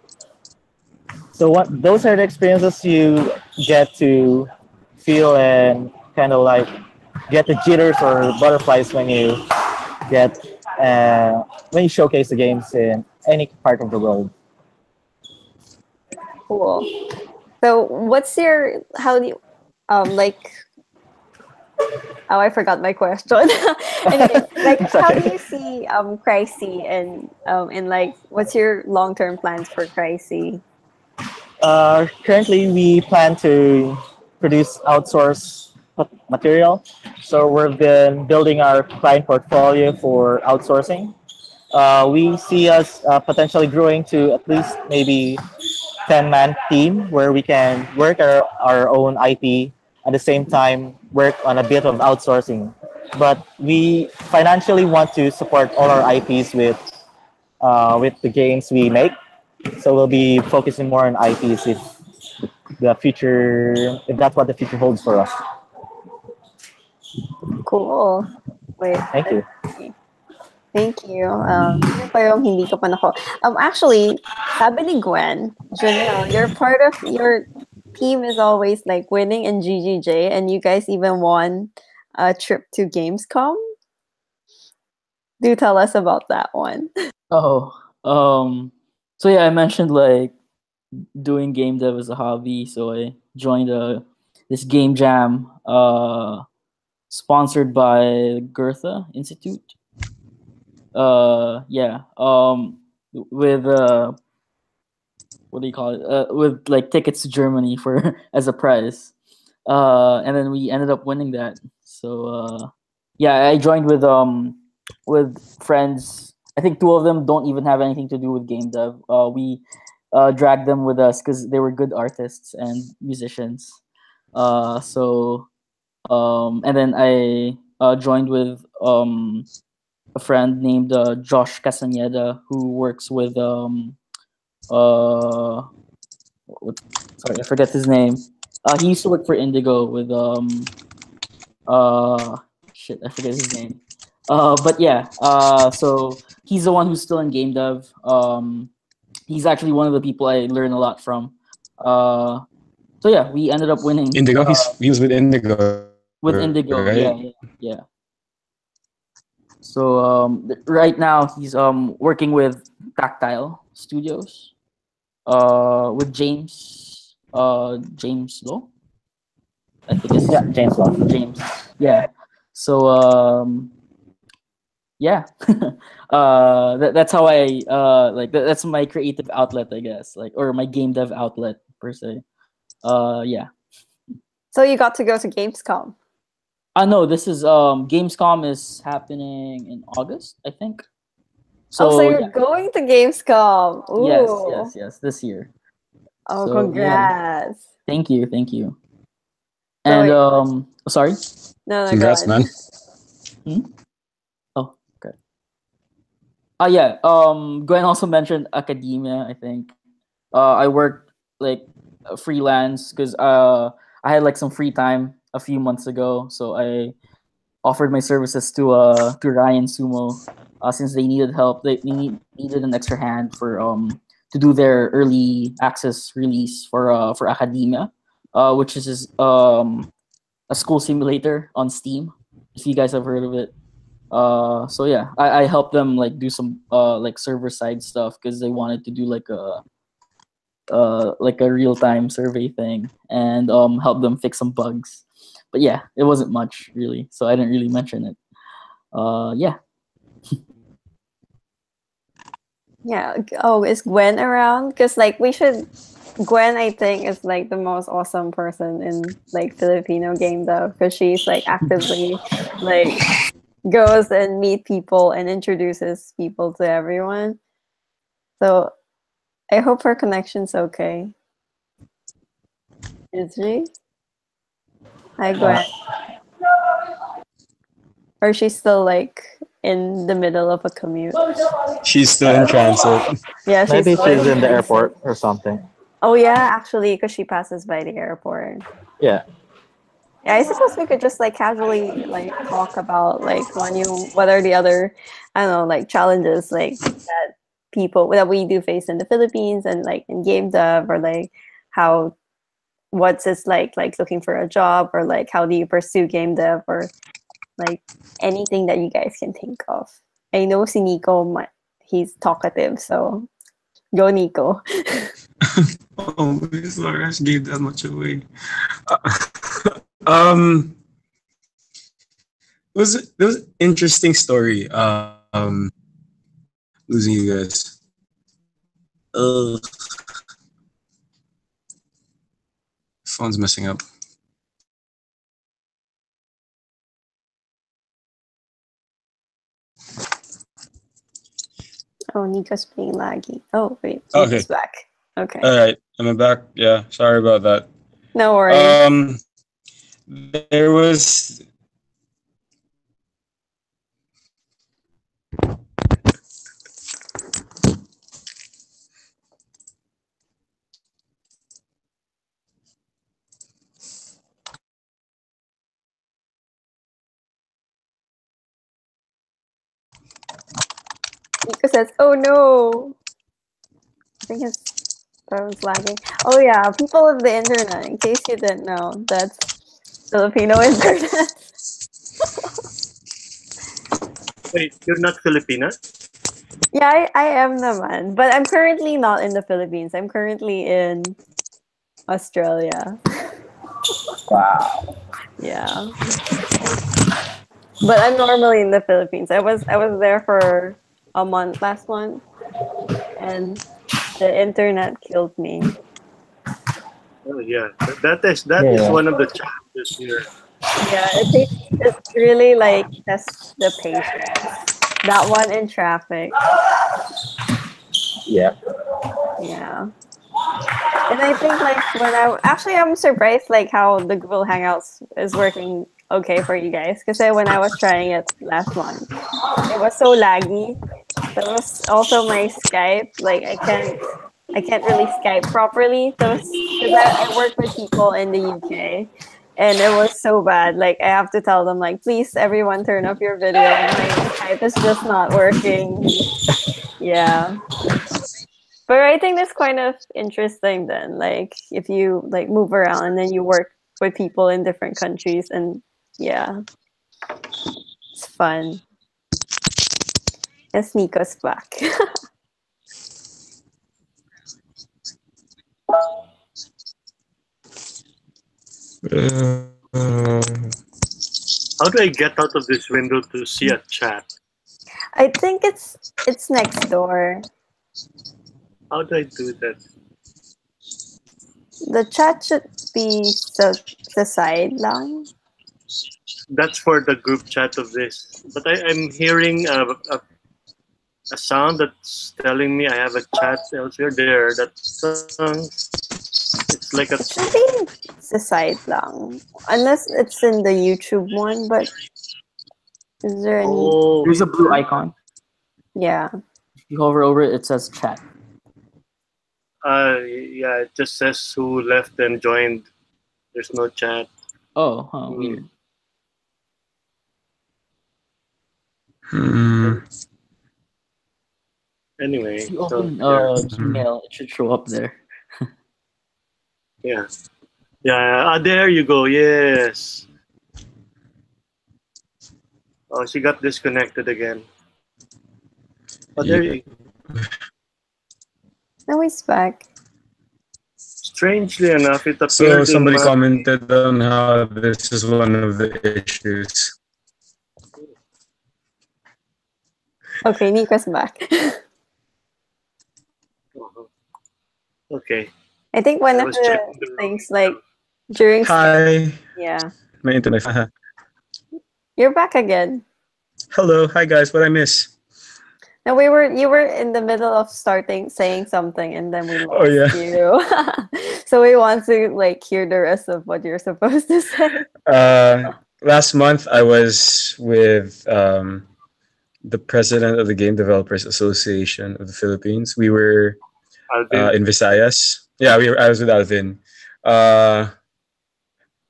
so what? Those are the experiences you get to feel and kind of like get the jitters or butterflies get when you showcase the games in any part of the world. Cool. So what's your how do you like oh I forgot my question. Anyway, like It's how do okay. you see Crysi and like what's your long term plans for Crysi? Currently, we plan to produce outsource material. So we've been building our client portfolio for outsourcing. We see us potentially growing to at least maybe 10-man team where we can work our own IP at the same time work on a bit of outsourcing. But we financially want to support all our IPs with the games we make. So we'll be focusing more on IPs if that's what the future holds for us. Cool. Wait, Thank you. let's see. Thank you. Sino pa yung hindi ko pa nako? Actually, sabi ni Gwen, Janelle, you're part of your team is always like winning in GGJ, and you guys even won a trip to Gamescom. Do tell us about that one. Oh, so yeah, I mentioned like doing game dev as a hobby. So I joined this game jam, sponsored by Goethe Institute. Yeah. With what do you call it? With like tickets to Germany for as a prize. And then we ended up winning that. So yeah, I joined with friends. I think two of them don't even have anything to do with game dev. We dragged them with us because they were good artists and musicians. So and then I joined with a friend named Josh Castaneda who works with what, sorry, I forget his name. He used to work for Indigo with shit, I forget his name. But yeah, so he's the one who's still in game dev. He's actually one of the people I learn a lot from. So yeah, we ended up winning Indigo. He was with Indigo, with right? Indigo. Yeah. So right now he's working with Tactile Studios. With James Lowe. I think it's Yeah, James Love. James. Yeah. So yeah. That's how I like that's my creative outlet, I guess, like, or my game dev outlet per se. Yeah. So you got to go to Gamescom. No, this is Gamescom is happening in August, I think. So So you're yeah, going to Gamescom. Ooh. yes, this year. Oh, So yeah, congrats. thank you. So And wait, sorry. no, go Congrats, on. man. Oh, okay. Yeah. Gwen also mentioned academia. I think. I worked like freelance because I had like some free time a few months ago, so I offered my services to Ryan Sumo, since they needed help. Needed an extra hand for to do their early access release for Academia, which is a school simulator on Steam. If you guys have heard of it. So yeah, I helped them like do some like server side stuff because they wanted to do like a real time survey thing and help them fix some bugs. But yeah, it wasn't much really, so I didn't really mention it. Yeah. Yeah. Oh, is Gwen around? Because like we should. Gwen, I think, is like the most awesome person in like Filipino game though, because she's like actively like goes and meet people and introduces people to everyone. So I hope her connection's okay. Is she? Hi, Gwen. Or she's still like in the middle of a commute. She's still in transit. Yeah, she's Maybe still she's in the transit. airport or something. Oh yeah, actually, because she passes by the airport. Yeah. Yeah, I suppose we could just like casually like talk about like what are the other, I don't know, like challenges like that people that we do face in the Philippines and like in game dev, or like how what's it like looking for a job, or like how do you pursue game dev, or like anything that you guys can think of. I know si Nico, he's talkative, so go Nico. Oh, Miss Lawrence gave that much away. Um, it was an interesting story. Losing you guys. Phone's messing up. Oh, Nico's being laggy. Oh wait, Okay. Nico's back. Okay, All right, I'm back. Yeah, sorry about that. no worries. There was Nico says, "Oh no, I think his phone's lagging." Oh yeah, people of the internet. In case you didn't know, that's Filipino internet. Wait, you're not Filipina? Yeah, I am naman, but I'm currently not in the Philippines. I'm currently in Australia. Wow. Yeah, but I'm normally in the Philippines. I was there for a month last month, and the internet killed me. Oh yeah, that is Yeah. one of the challenges here. Yeah, it's really like tests the patience. That one in traffic. Yeah. Yeah. And I think like I'm surprised like how the Google Hangouts is working okay for you guys, because when I was trying it last month, it was so laggy. There was also my Skype, like I can't really Skype properly. So because I work with people in the UK, and it was so bad. Like I have to tell them like, please everyone turn off your video. My Skype is just not working. Yeah. But I think that's kind of interesting then. Like if you like move around and then you work with people in different countries, and yeah, it's fun. And Nico's back. How do I get out of this window to see a chat? I think it's next door. How do I do that? The chat should be the sideline. That's for the group chat of this. But I'm hearing a sound that's telling me I have a chat elsewhere there. That it's like a It should be sa side lang. Unless it's in the YouTube one, but is there any? oh There's a blue icon. Yeah. If you hover over it, it says chat. yeah, it just says who left and joined. There's no chat. Oh, huh, weird. Anyway, If you so open yeah. Gmail, it should show up there. Yeah. There you go. Yes. Oh, she got disconnected again. Oh, there you. Now he's back. Strangely enough, it appeared. So in somebody my- commented on how this is one of the issues. Okay, Nico's back. Okay. I think one I of was the checking the things like during Hi, yeah, my internet. you're back again. Hello, hi guys. What I miss? No, you were in the middle of starting saying something and then we lost yeah. you. So we want to like hear the rest of what you're supposed to say. Last month I was with the president of the Game Developers Association of the Philippines. We were Alvin. in Visayas. Yeah, I was with Alvin. I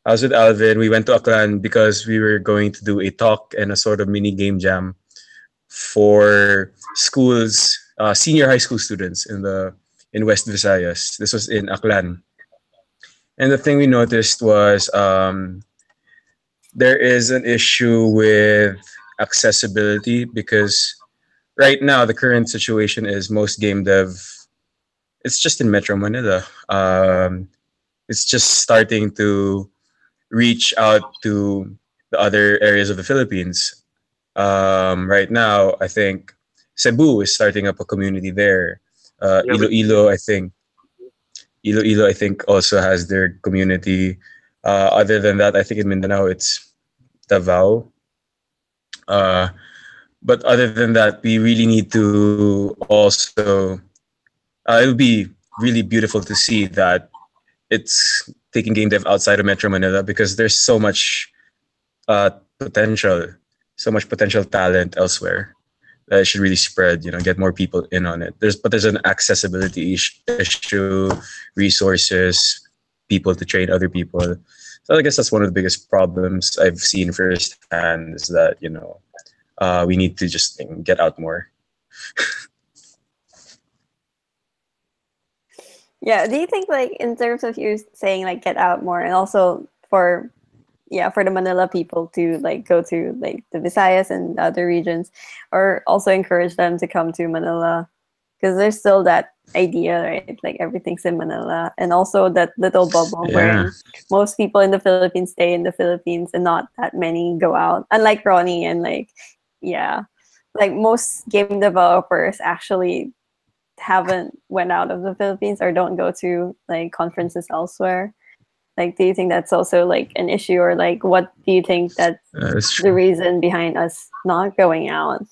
was with Alvin. We went to Aklan because we were going to do a talk and a sort of mini game jam for schools, senior high school students in West Visayas. This was in Aklan. And the thing we noticed was there is an issue with accessibility because right now the current situation is most game dev, it's just in Metro Manila. It's just starting to reach out to the other areas of the Philippines. Right now, I think Cebu is starting up a community there. Iloilo, I think also has their community. Other than that, I think in Mindanao it's Davao. But other than that, we really need to also. It would be really beautiful to see that it's taking game dev outside of Metro Manila because there's so much potential, so much potential talent elsewhere that it should really spread. Get more people in on it. There's an accessibility issue, resources, people to train other people. So I guess that's one of the biggest problems I've seen firsthand is that we need to just get out more. Yeah, do you think like in terms of you saying like get out more and also for the Manila people to like go to like the Visayas and other regions or also encourage them to come to Manila because there's still that idea, right? Like everything's in Manila and also that little bubble where most people in the Philippines stay in the Philippines and not that many go out. Unlike Ronnie and like most game developers actually haven't went out of the Philippines or don't go to like conferences elsewhere. Like, do you think that's also like an issue or like what do you think that's the reason behind us not going out?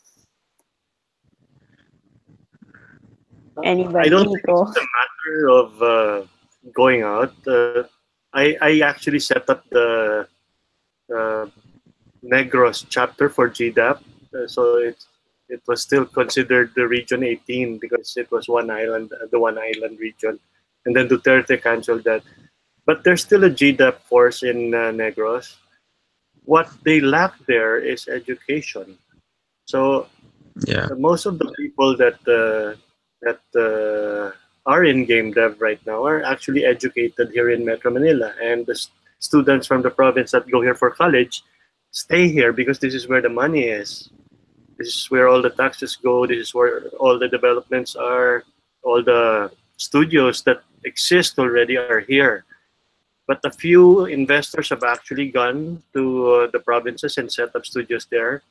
Anybody? I don't think it's a matter of going out. I actually set up the Negros chapter for GDAP, so it was still considered the Region 18 because it was one island, the one island region, and then Duterte canceled that. But there's still a GDAP force in Negros. What they lack there is education. So most of the people that are in game dev right now are actually educated here in Metro Manila, and the students from the province that go here for college stay here because this is where the money is. This is where all the taxes go. This is where all the developments are. All the studios that exist already are here. But a few investors have actually gone to the provinces and set up studios there.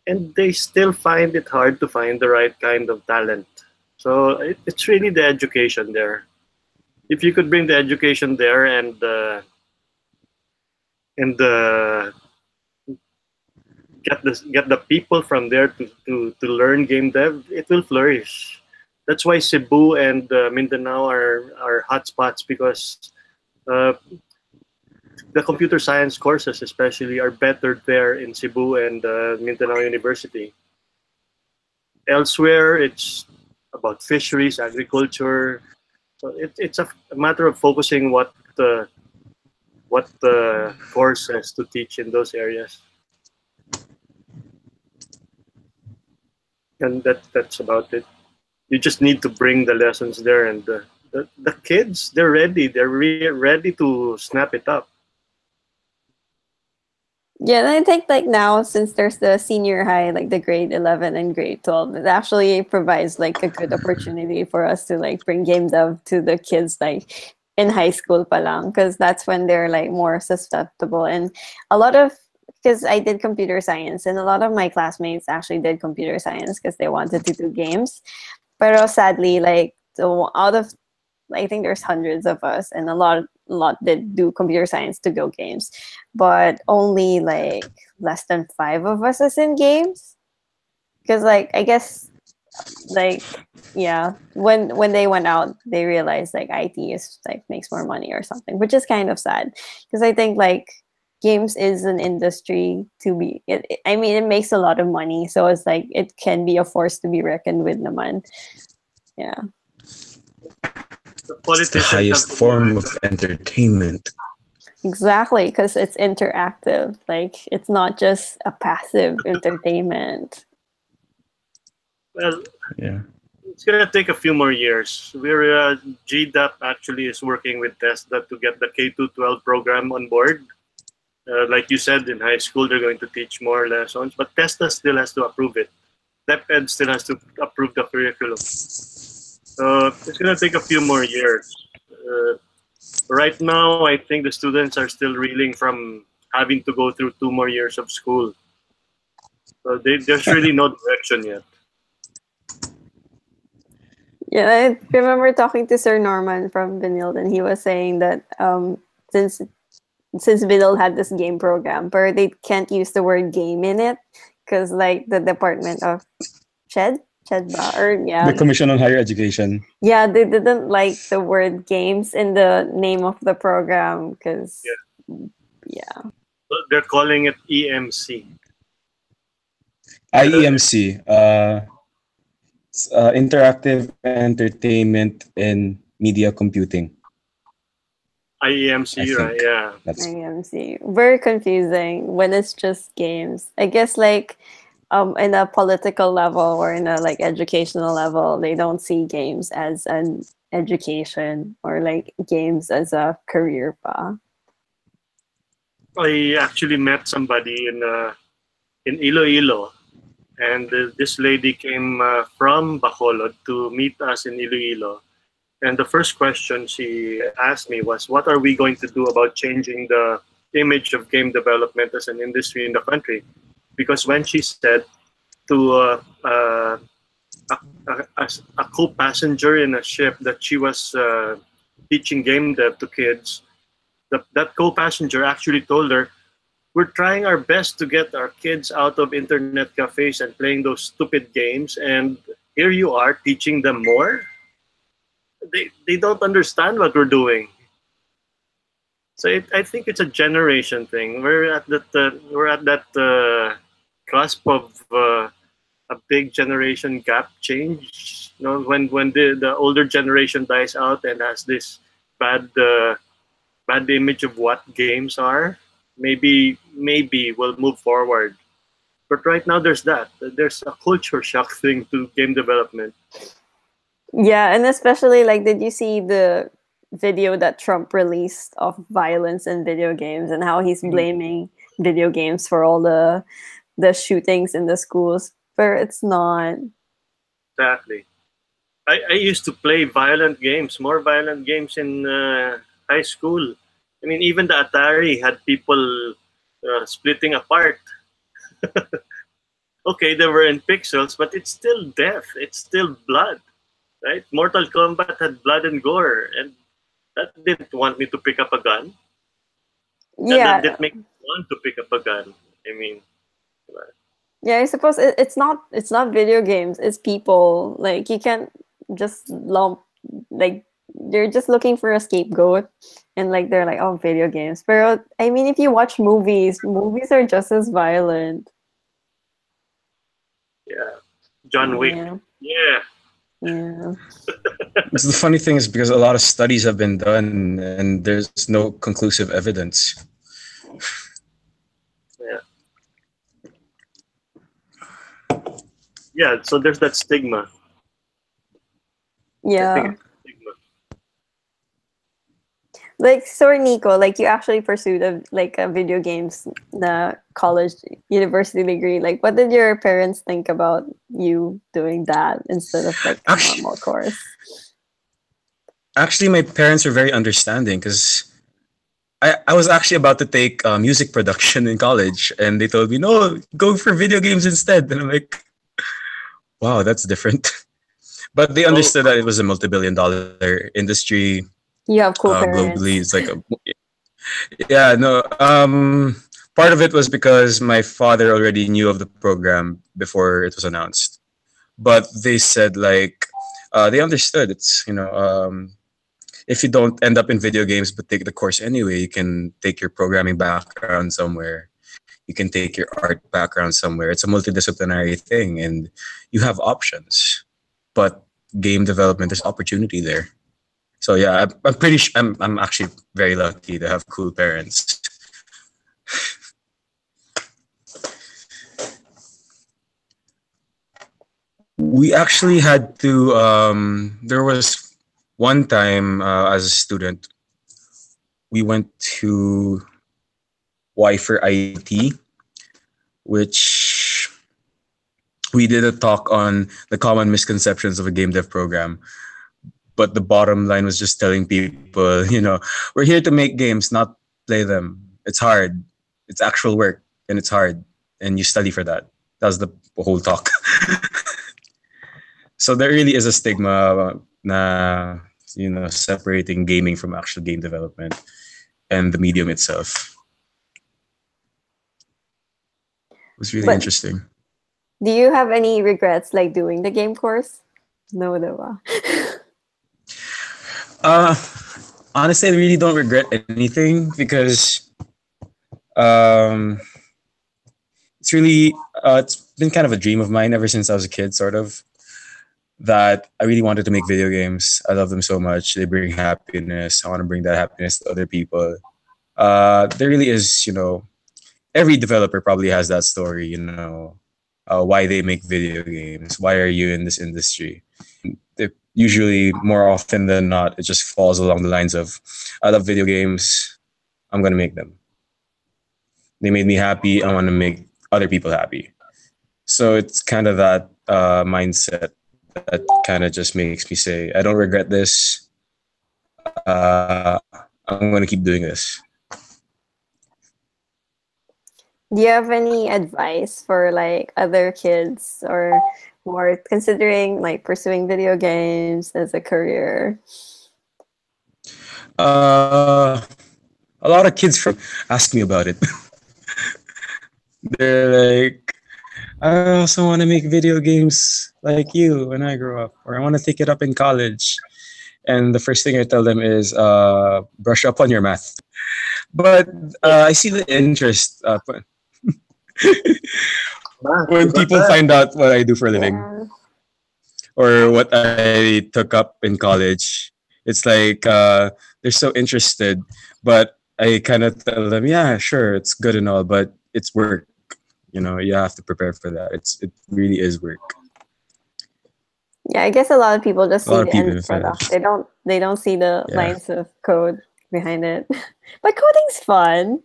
And they still find it hard to find the right kind of talent. So it's really the education there. If you could bring the education there and get the people from there to learn game dev, it will flourish. That's why Cebu and Mindanao are hotspots, because uh, the computer science courses especially are better there in Cebu and Mindanao University. Elsewhere, it's about fisheries, agriculture. So it's a matter of focusing what the courses to teach in those areas. And that's about it. You just need to bring the lessons there, and the kids, they're ready. They're ready to snap it up. Yeah, and I think like now, since there's the senior high, like the grade 11 and grade 12, it actually provides like a good opportunity for us to like bring game dev to the kids like in high school pa lang, because that's when they're like more susceptible. And a lot of, because I did computer science, and a lot of my classmates actually did computer science because they wanted to do games. But sadly, like out of, I think there's hundreds of us, and a lot did do computer science to go games, but only like less than 5 of us is in games. Because like I guess like yeah, when they went out, they realized like IT is like makes more money or something, which is kind of sad, because I think like games is an industry to be I mean it makes a lot of money, so it's like it can be a force to be reckoned with naman. Yeah. The It's the politicians highest have form of entertainment. Exactly, because it's interactive. Like it's not just a passive entertainment. well, Yeah. it's gonna take a few more years. We're GDAP actually is working with TESDA to get the K-12 program on board. Like you said, in high school they're going to teach more lessons, but TESDA still has to approve it. DepEd still has to approve the curriculum. So it's gonna take a few more years. Right now, I think the students are still reeling from having to go through 2 more years of school. So there's really no direction yet. Yeah, I remember talking to Sir Norman from Benilde, and he was saying that since Benilde had this game program, but they can't use the word game in it because like the Department of Chedba, or The Commission on Higher Education. yeah, they didn't like the word games in the name of the program because yeah. They're calling it EMC. IEMC, Interactive Entertainment in Media Computing. IEMC, right? Yeah. That's IMC. Very confusing when it's just games. I guess like in a political level or in a like educational level, they don't see games as an education or like games as a career pa. I actually met somebody in Iloilo, and this lady came from Bacolod to meet us in Iloilo. And the first question she asked me was, "What are we going to do about changing the image of game development as an industry in the country?" Because when she said to a co-passenger in a ship that she was teaching game dev to kids, that co-passenger actually told her, "We're trying our best to get our kids out of internet cafes and playing those stupid games, and here you are teaching them more. They don't understand what we're doing." So I think it's a generation thing. We're at that cusp of a big generation gap change. You know, when the older generation dies out and has this bad image of what games are, maybe we'll move forward. But right now there's a culture shock thing to game development. Yeah, and especially like, did you see the video that Trump released of violence in video games and how he's blaming video games for all the shootings in the schools? But it's not. Exactly. I used to play more violent games in high school. I mean, even the Atari had people splitting apart. Okay, they were in pixels, but it's still death. It's still blood, right? Mortal Kombat had blood and gore, and that didn't want me to pick up a gun. Yeah. That didn't make me want to pick up a gun. I mean, Yeah, I suppose it's not video games, it's people. Like you can't just lump like they're just looking for a scapegoat and like they're like, oh, video games. But I mean if you watch movies, movies are just as violent. Yeah. John Wick. Yeah. Yeah. Yeah. So the funny thing is because a lot of studies have been done and there's no conclusive evidence. Yeah. Yeah. So there's that stigma. I Yeah. think it's stigma. Like so Nico, like you actually pursued a video games college university degree. Like what did your parents think about you doing that instead of like a Actually, normal course? actually, my parents were very understanding because I was actually about to take music production in college, and they told me, no, go for video games instead. And I'm like, wow, that's different. But they Oh, understood that it was a multi-billion dollar industry You have cool globally. parents. It's like, yeah, no. Part of it was because my father already knew of the program before it was announced. But they said, like, they understood. It's, if you don't end up in video games but take the course anyway, you can take your programming background somewhere. You can take your art background somewhere. It's a multidisciplinary thing, and you have options. But game development, there's opportunity there. So yeah, I'm pretty. I'm actually very lucky to have cool parents. We actually had to. There was one time as a student, we went to Y for IT, which we did a talk on the common misconceptions of a game dev program. But the bottom line was just telling people, we're here to make games, not play them. It's hard. It's actual work, and it's hard, and you study for that. That was the whole talk. So there really is a stigma na, separating gaming from actual game development and the medium itself. It was really But interesting. do you have any regrets like doing the game course? No, diba? Honestly, I really don't regret anything because it's been kind of a dream of mine ever since I was a kid, sort of, that I really wanted to make video games. I love them so much. They bring happiness. I want to bring that happiness to other people. There really is, every developer probably has that story, why they make video games. Why are you in this industry? Usually, more often than not, it just falls along the lines of, I love video games. I'm going to make them. They made me happy. I want to make other people happy. So it's kind of that mindset that kind of just makes me say, I don't regret this. I'm going to keep doing this. Do you have any advice for like other kids or who are considering like pursuing video games as a career? A lot of kids ask me about it. They're like, I also want to make video games like you when I grow up, or I want to take it up in college. And the first thing I tell them is brush up on your math. But I see the interest when people find out what I do for a living Yeah. or what I took up in college. It's like they're so interested, but I kind of tell them, yeah, sure, it's good and all, but it's work. You have to prepare for that. It really is work. Yeah, I guess a lot of people just A see lot of the people end say product. that. They don't see the Yeah. lines of code behind it. But coding's fun.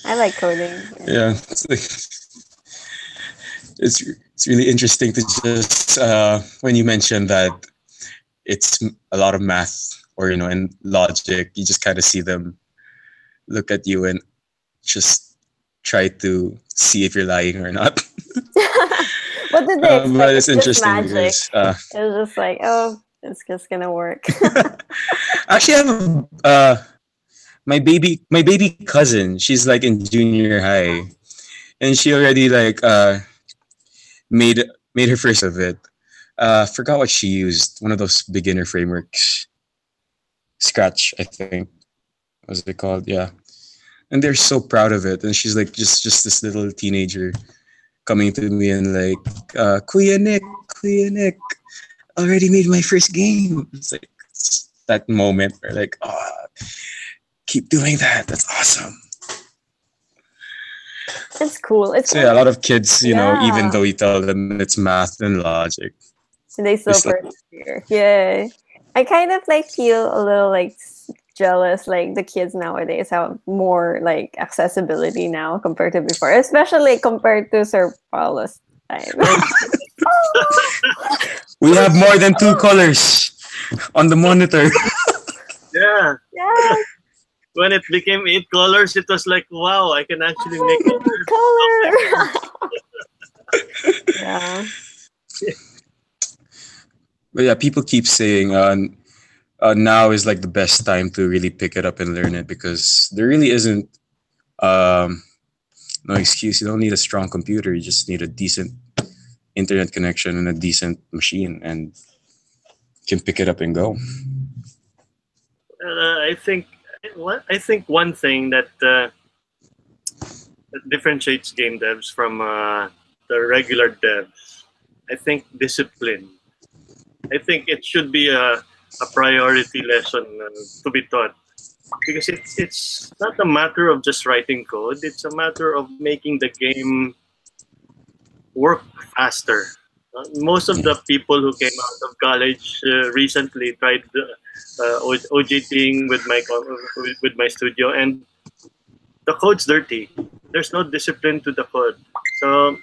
I like coding. Yeah, it's really interesting to just when you mention that it's a lot of math or and logic, you just kind of see them look at you and just try to see if you're lying or not. What did they expect? But it's Just interesting magic. because It was just like, oh, it's just gonna work. actually I have my baby cousin. She's like in junior high, and she already like made made her first of it. Forgot what she used. One of those beginner frameworks. Scratch, I think. What's it called? Yeah. And they're so proud of it. And she's like just this little teenager coming to me and like, Kuya Nick, already made my first game. It's like that moment where like, oh, keep doing that. That's awesome. It's cool. It's So yeah, a lot of kids, you know, even Yeah. though you tell them it's math and logic, they still It's like- persevere. Yeah. I kind of like feel a little like jealous, like the kids nowadays have more like accessibility now compared to before, especially compared to Sir Paolo's time. we have more than 2 colors on the monitor. Yeah. Yeah, When it became 8 colors, it was like, wow, I can actually make it. color. Yeah. But yeah, people keep saying now is like the best time to really pick it up and learn it because there really isn't no excuse. You don't need a strong computer. You just need a decent internet connection and a decent machine, and you can pick it up and go. I think one thing that differentiates game devs from the regular devs, I think discipline. I think it should be a priority lesson to be taught because it's not a matter of just writing code. It's a matter of making the game work faster. Most of the people who came out of college recently tried OJTing with my studio, and the code's dirty. There's no discipline to the code. So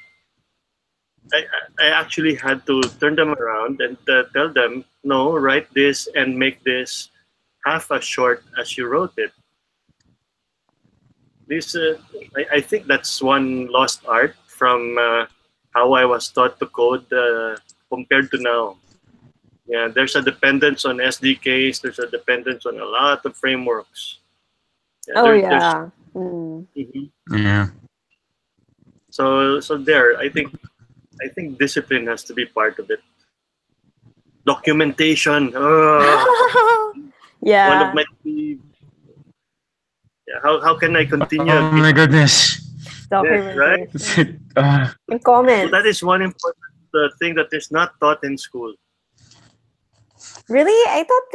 I actually had to turn them around and tell them, no, write this and make this half as short as you wrote it. This, I think that's one lost art from how I was taught to code compared to now. Yeah, there's a dependence on SDKs. There's a dependence on a lot of frameworks. Oh there- yeah. Mm. Mhm. Yeah. So there, I think discipline has to be part of it. Documentation. Yeah. One of my key. Yeah, how can I continue? Oh my goodness. Documentation. Uh, And comments. That is one important thing that is not taught in school. Really? I thought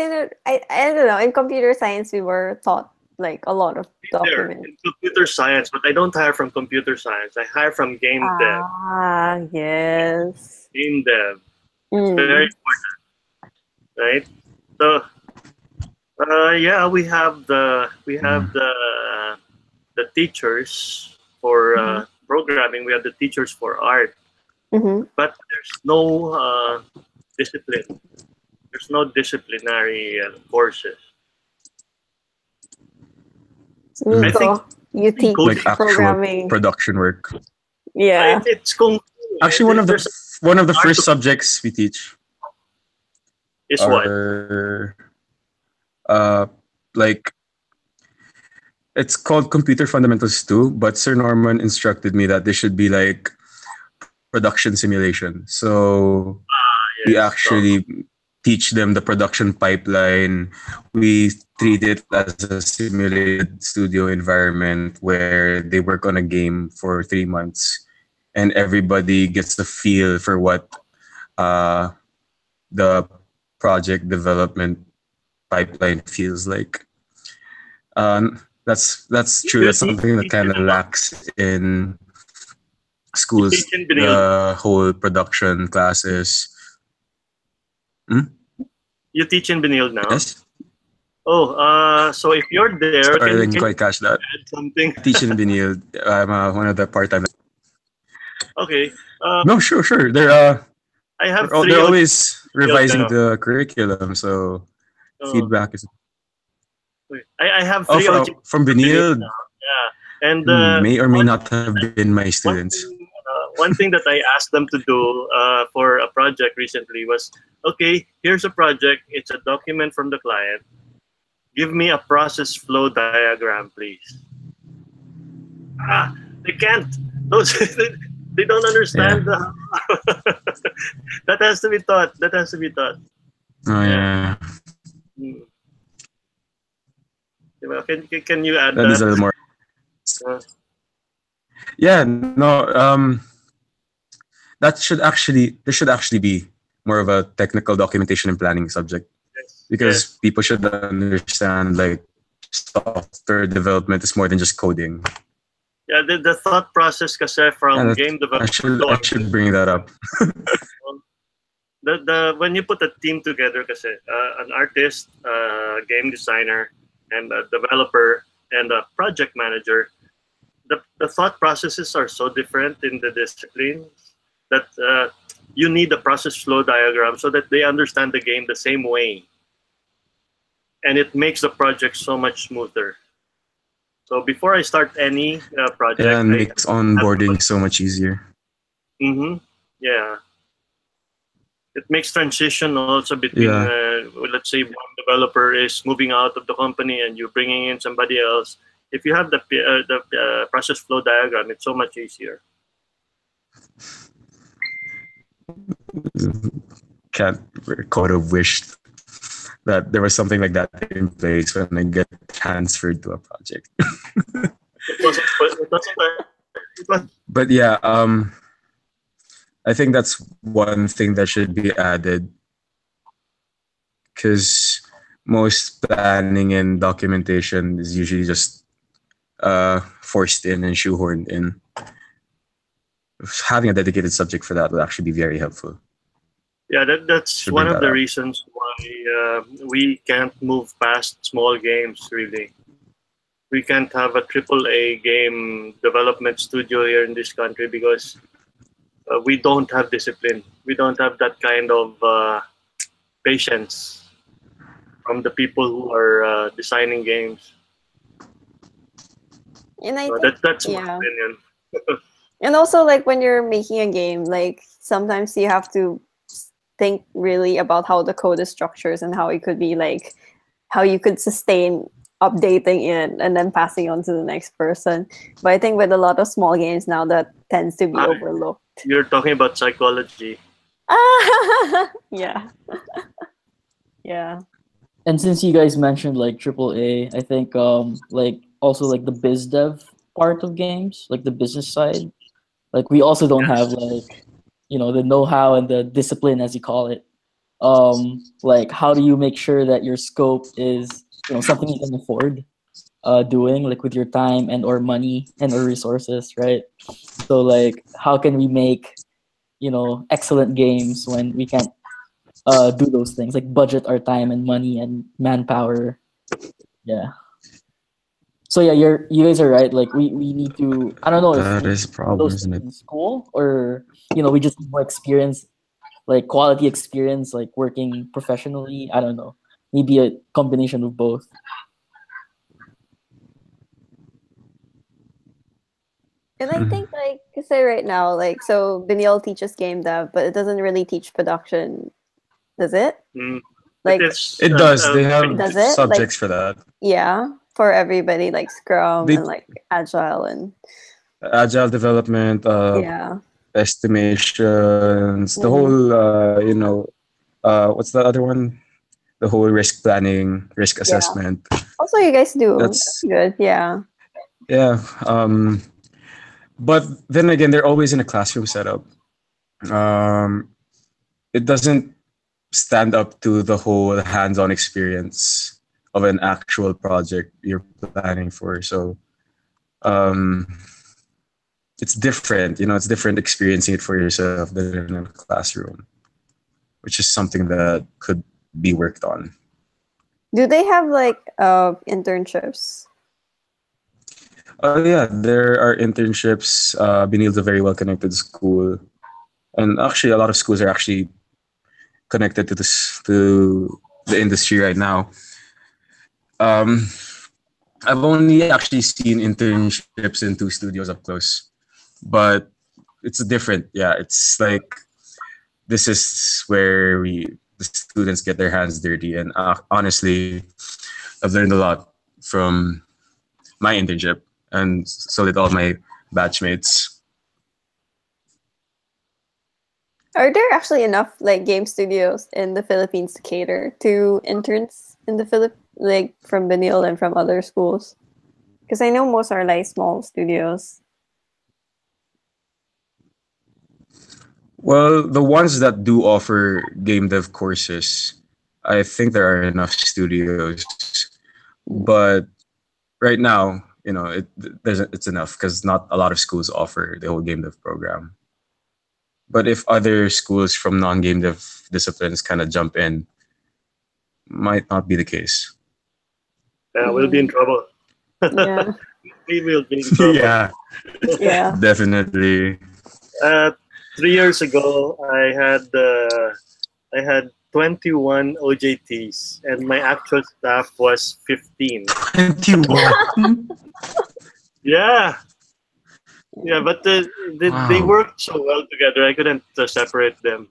I don't know. In computer science, we were taught like a lot of There documents. in computer science, but I don't hire from computer science. I hire from game dev. Ah, yes. Game dev. Mm. Very important, right? So, yeah, we have the teachers for programming. We have the teachers for art, Mhm. but there's no discipline. There's no disciplinary courses. Nico, I think- you teach Like like actual programming. production work. Yeah. It's kung fu. Actually, one of the There's first art subjects we teach is what? are like it's called Computer Fundamentals 2, but Sir Norman instructed me that there should be like production simulation. So we Yes. actually teach them the production pipeline. We treat it as a simulated studio environment where they work on a game for 3 months and everybody gets the feel for what the project development pipeline feels like. That's true. That's something that kind of lacks in schools. Teach in Benil. The whole production classes. You teach in Benil now? Yes, Oh, so if you're there, I didn't can quite catch that. you add something? Teaching Benil. I'm one of the part-time. Okay. No, sure. They're I have they're, three. they're always revising now. the curriculum, so Oh, feedback is I have three from Benil. now. Yeah, and May or may one- not have been my one students. thing, one thing that I asked them to do for a project recently was, okay, here's a project. It's a document from the client. Give me a process flow diagram, please. They can't. Those they don't understand. That has to be taught. That has to be taught. Oh yeah. Hmm. Diba? Can you add These that? are the more. Uh, Yeah. No. That should actually there should actually be more of a technical documentation and planning subject, yes. because people should understand like software development is more than just coding. Yeah, the thought process kasi from Yeah, game I development should to I should bring that up. the when you put a team together kasi an artist, game designer, and a developer and a project manager, the thought processes are so different in the disciplines that you need a process flow diagram so that they understand the game the same way, and it makes the project so much smoother. So before I start any project, Yeah, and makes onboarding so much easier. Yeah, it makes transition also between, let's say, one developer is moving out of the company and you're bringing in somebody else. If you have the process flow diagram, it's so much easier. Can't could have wished that there was something like that in place when I get transferred to a project. But yeah, I think that's one thing that should be added, because most planning and documentation is usually just forced in and shoehorned in. Having a dedicated subject for that would actually be very helpful. Yeah, that's Should one bring of that the up. reasons why we can't move past small games, really. We can't have a AAA game development studio here in this country because we don't have discipline. We don't have that kind of patience from the people who are designing games. And I So think, that's my yeah. opinion. And also, like, when you're making a game, like, sometimes you have to think really about how the code is structured and how it could be, like, how you could sustain updating it and then passing on to the next person. But I think with a lot of small games now, that tends to be overlooked. You're talking about psychology. Yeah. Yeah. And since you guys mentioned like AAA, I think like also like the biz dev part of games, like the business side, like we also don't have like, you know, the know-how and the discipline, as you call it. Like how do you make sure that your scope is, you know, something you can afford doing, like with your time and or money and or resources, right? So like how can we make, you know, excellent games when we can't do those things, like budget our time and money and manpower? Yeah. So yeah, you guys are right. Like we need to, I don't know if That we is a do problem, those isn't things it? in school, or you know, we just need more experience, like quality experience, like working professionally. I don't know. Maybe a combination of both. And I think, like, say right now, like, so Biniol teaches game dev, but it doesn't really teach production, does it? Like, It does. They have Does it? subjects for that. yeah, for everybody, like Scrum They- and like Agile and Agile development, yeah. estimations, the whole, what's the other one? The whole risk planning, risk assessment. Also, you guys do. That's- That's good. Yeah. Yeah. But then again, they're always in a classroom setup. It doesn't stand up to the whole hands-on experience of an actual project you're planning for. So it's different, it's different experiencing it for yourself than in a classroom, which is something that could be worked on. Do they have like internships? Yeah, there are internships. Binil's a very well connected school, and actually a lot of schools are actually connected to the industry right now. I've only actually seen internships in 2 studios up close, but it's different. Yeah, it's like this is where the students get their hands dirty, and honestly, I've learned a lot from my internship, and so did all my batchmates. Are there actually enough like game studios in the Philippines to cater to interns in the like from Benil and from other schools? Because I know most are like small studios. Well, the ones that do offer game dev courses, I think there are enough studios. But right now, it's enough because not a lot of schools offer the whole game dev program. But if other schools from non-game dev disciplines kind of jump in, might not be the case. Yeah, we'll be in trouble. Yeah. We will be in trouble. Yeah, Yeah. definitely. 3 years ago, I had 21 OJTs, and my actual staff was 15. 21. Yeah, yeah, but they Wow. worked so well together. I couldn't separate them.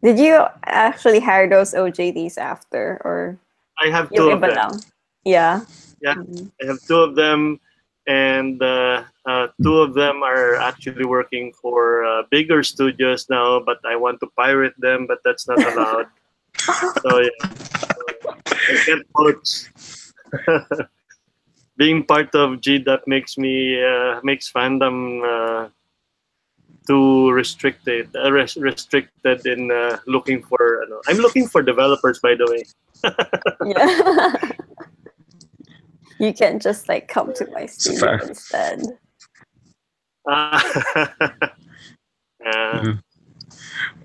Did you actually hire those OJTs after, or I have yung two of iba them. lang? Yeah. Yeah. Mhm. I have two of them, and two of them are actually working for bigger studios now. But I want to pirate them, but that's not allowed. So yeah, I can't poach. Being part of GDAP makes fandom too restricted. Restricted in looking for. I'm looking for developers, by the way. Yeah. You can just like come to my studio fair. instead. Yeah.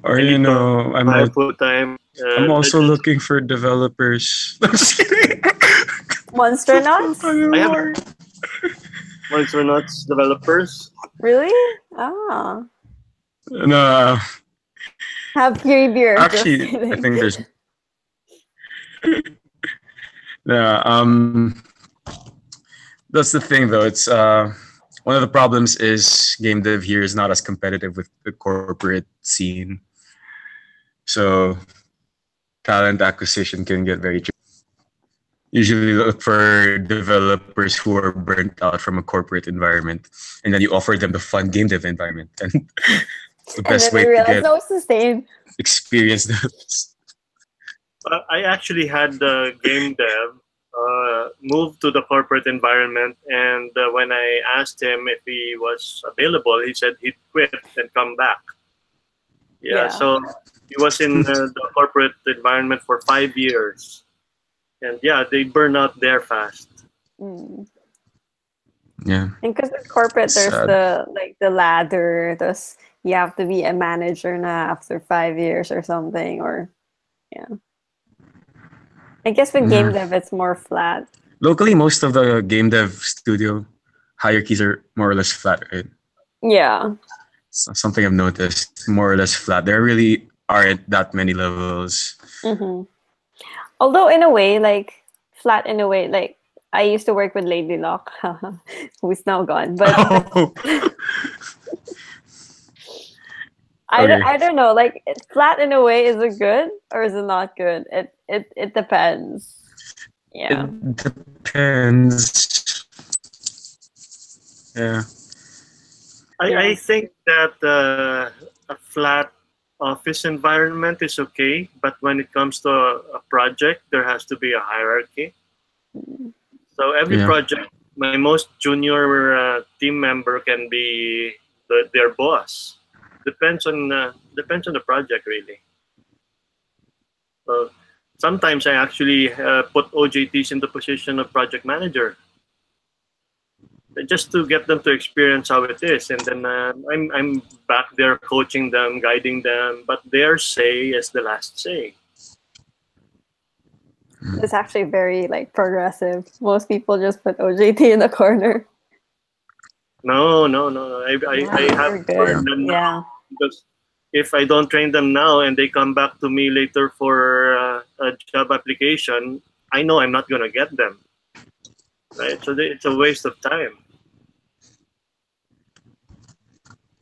Or I need I my might. full time. I'm also looking for developers. I'm just kidding. Monster Nuts? I have Monster Nuts developers. Really? Ah. No, Have Fury Beer. Just actually, I kidding. think there's. Yeah. That's the thing, though. It's one of the problems is game dev here is not as competitive with the corporate scene. So talent acquisition can get very tricky. Usually look for developers who are burnt out from a corporate environment, and then you offer them the fun game dev environment. And the And best then way I to realized, get no, it's the same. experienced devs. I actually had the game dev move to the corporate environment, and when I asked him if he was available, he said he'd quit and come back. Yeah, Yeah. so he was in the corporate environment for 5 years, and yeah, they burn out there fast. Mm. Yeah. And because with corporate, there's Sad. the ladder. Thus, you have to be a manager now after 5 years or something. Or yeah. I guess with game dev, it's more flat. Locally, most of the game dev studio hierarchies are more or less flat, right? Yeah. Something I've noticed, more or less flat. There really aren't that many levels. Mm-hmm. Although in a way, like flat in a way, like I used to work with Lady Lock, who's now gone. But I don't know. Like flat in a way, is it good or is it not good? It depends. Yeah. It depends. Yeah. I think that a flat office environment is okay, but when it comes to a project, there has to be a hierarchy. So every Yeah. project, my most junior team member can be their boss. Depends on the project, really. So sometimes I actually put OJTs in the position of project manager, just to get them to experience how it is, and then I'm back there coaching them, guiding them, but their say is the last say. It's actually very like progressive. Most people just put OJT in the corner. No. I have Very to learn good. them now, Yeah. because if I don't train them now and they come back to me later for a job application, I know I'm not gonna get them. Right? So it's a waste of time.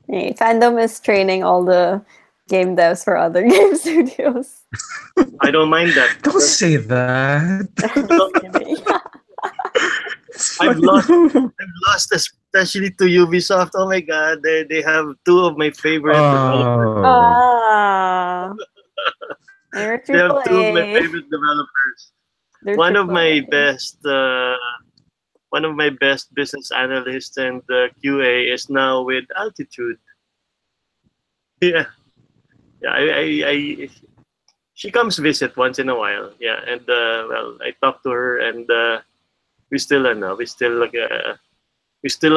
Hey, fandom is training all the game devs for other game studios. I don't mind that. Don't say that. Just kidding. I've lost especially to Ubisoft. Oh my God, they have two of my favorite developers. Oh, Ah, they're They have triple two of my A. favorite developers. They're One of triple my A. best, one of my best business analysts and QA is now with Altitude. Yeah, yeah. She comes visit once in a while. Yeah, and well, I talk to her, and we still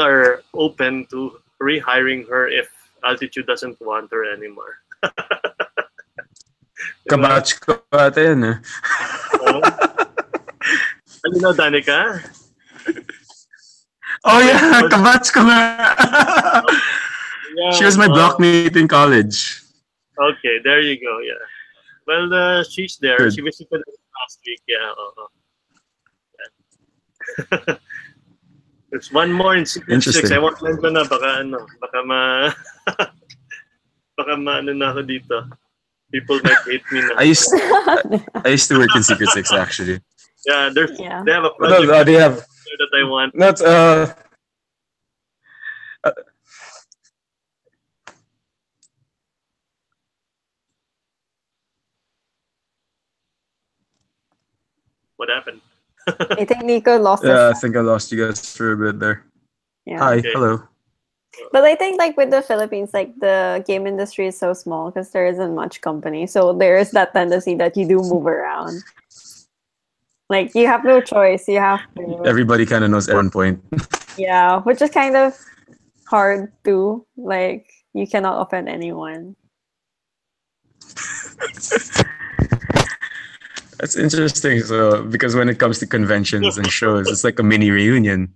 are open to rehiring her if Altitude doesn't want her anymore. Diba? kabatch ko ata yun eh. Ano na, Danica? Oh yeah, kabatch ko nga. Yeah, She was my blockmate in college. Okay, there you go. Yeah. Well, she's there. Good. She visited us last week. Yeah. Yeah. There's one more in Secret 6. Interesting. I won't mention na. Baka ano na ako dito. People might hate me na. I used to work in Secret Six actually. Yeah, Yeah. they have a No, project they have that I want. not What happened? I think Nico lost yeah, I us. think I lost you guys for a bit there. Yeah. Hi, Okay. hello. But I think like with the Philippines, like the game industry is so small because there isn't much company. So there is that tendency that you do move around. Like you have no choice. You have to. Everybody kind of knows at one point. Yeah, which is kind of hard to like. You cannot offend anyone. That's interesting. So because when it comes to conventions and shows, it's like a mini reunion.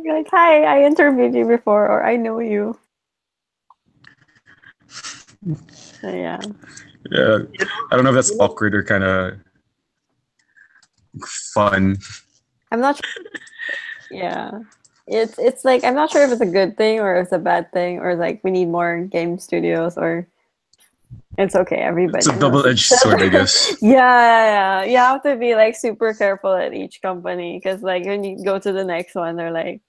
You're like, hi, I interviewed you before, or I know you. So, yeah. Yeah, I don't know if that's awkward or kind of fun. I'm not sure. Yeah. It's like I'm not sure if it's a good thing or if it's a bad thing or like we need more game studios or it's okay, everybody. It's a knows double-edged each sword, other. I guess. Yeah. You have to be like super careful at each company because like when you go to the next one, they're like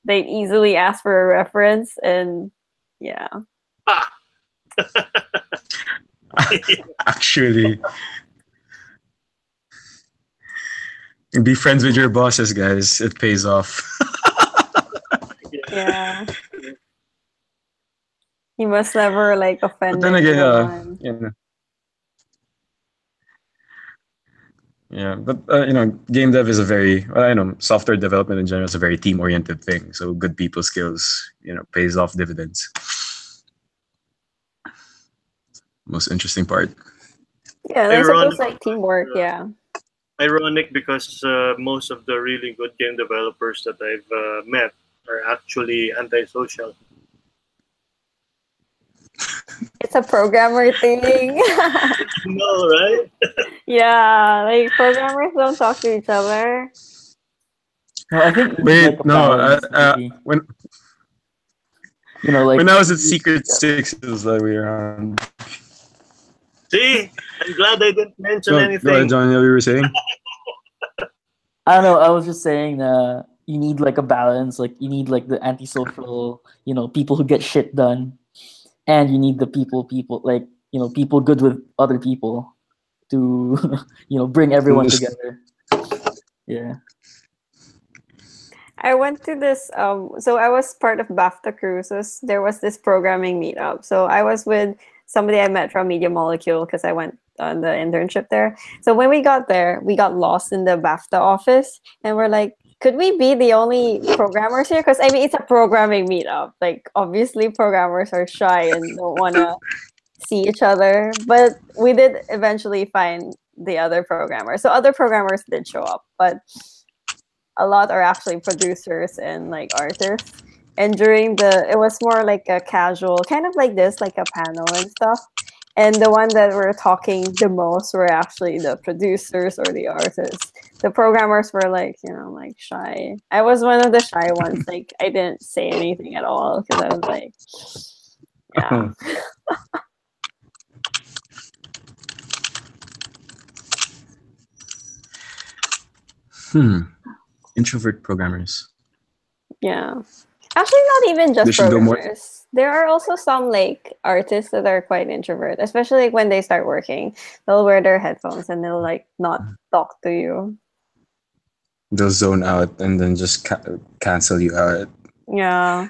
they easily ask for a reference and yeah. Actually, be friends with your bosses, guys. It pays off. Yeah. You must never like offend But then again, anyone. you know, yeah, but game dev is a very, software development in general is a very team-oriented thing. So good people skills, pays off dividends. Most interesting part. Yeah, I suppose Ironic. like teamwork, yeah. Ironic because most of the really good game developers that I've met are actually antisocial. It's a programmer thing. No, right? Yeah, like programmers don't talk to each other. No, I think Wait, like a no. balance, maybe. When Like when I was at Secret Six, it was the other way around. See, I'm glad I didn't mention Go anything. ahead, Johnny. What you were saying? I don't know. I was just saying you need like a balance. Like you need like the antisocial, people who get shit done, and you need the people like people good with other people to bring everyone Just- together. Yeah. I went to this so I was part of BAFTA crew, so there was this programming meetup. So I was with somebody I met from Media Molecule because I went on the internship there. So when we got there, we got lost in the BAFTA office and we're like, could we be the only programmers here? Because I mean, it's a programming meetup. Like obviously programmers are shy and don't want to see each other, but we did eventually find the other programmers. So other programmers did show up, but a lot are actually producers and like artists. And it was more like a casual, kind of like this, like a panel and stuff. And the one that were talking the most were actually the producers or the artists. The programmers were like, like shy. I was one of the shy ones. Like I didn't say anything at all because I was like, yeah. Introvert programmers. Yeah. Actually, not even They just should do more. programmers. There are also some like artists that are quite introvert, especially like when they start working. They'll wear their headphones and they'll like not talk to you. They'll zone out and then just cancel you out. Yeah.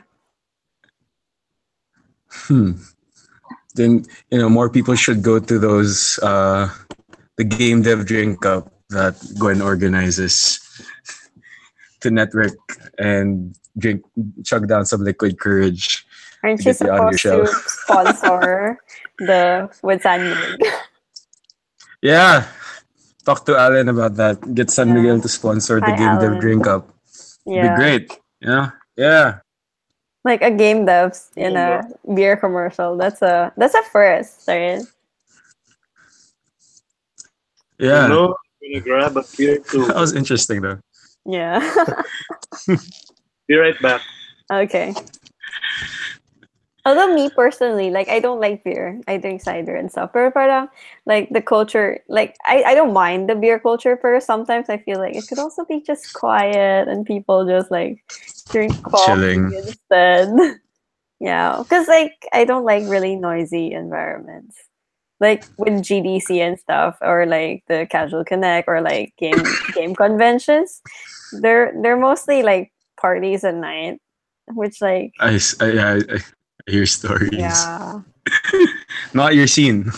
Then more people should go to those the game dev drink up that Gwen organizes to network and chug down some liquid courage Aren't to you get you on your supposed shelf. to sponsor the with San Mig? Yeah. Talk to Alan about that. Get San Yeah. Miguel to sponsor the Hi, game dev Alan. drink up. It'd be Yeah. great. Yeah. Like a game devs in a beer commercial. That's a first, right? Yeah. I'm gonna grab a beer too. That was interesting though. Yeah. Be right back. Okay. Although me personally, like I don't like beer. I drink cider and stuff. But parang, like the culture, like I don't mind the beer culture first. Sometimes I feel like it could also be just quiet and people just like drink coffee Chilling. instead. Yeah. Because like I don't like really noisy environments. Like with GDC and stuff, or like the Casual Connect, or like game conventions, they're mostly like parties at night, which like I hear stories. yeah, Not your scene.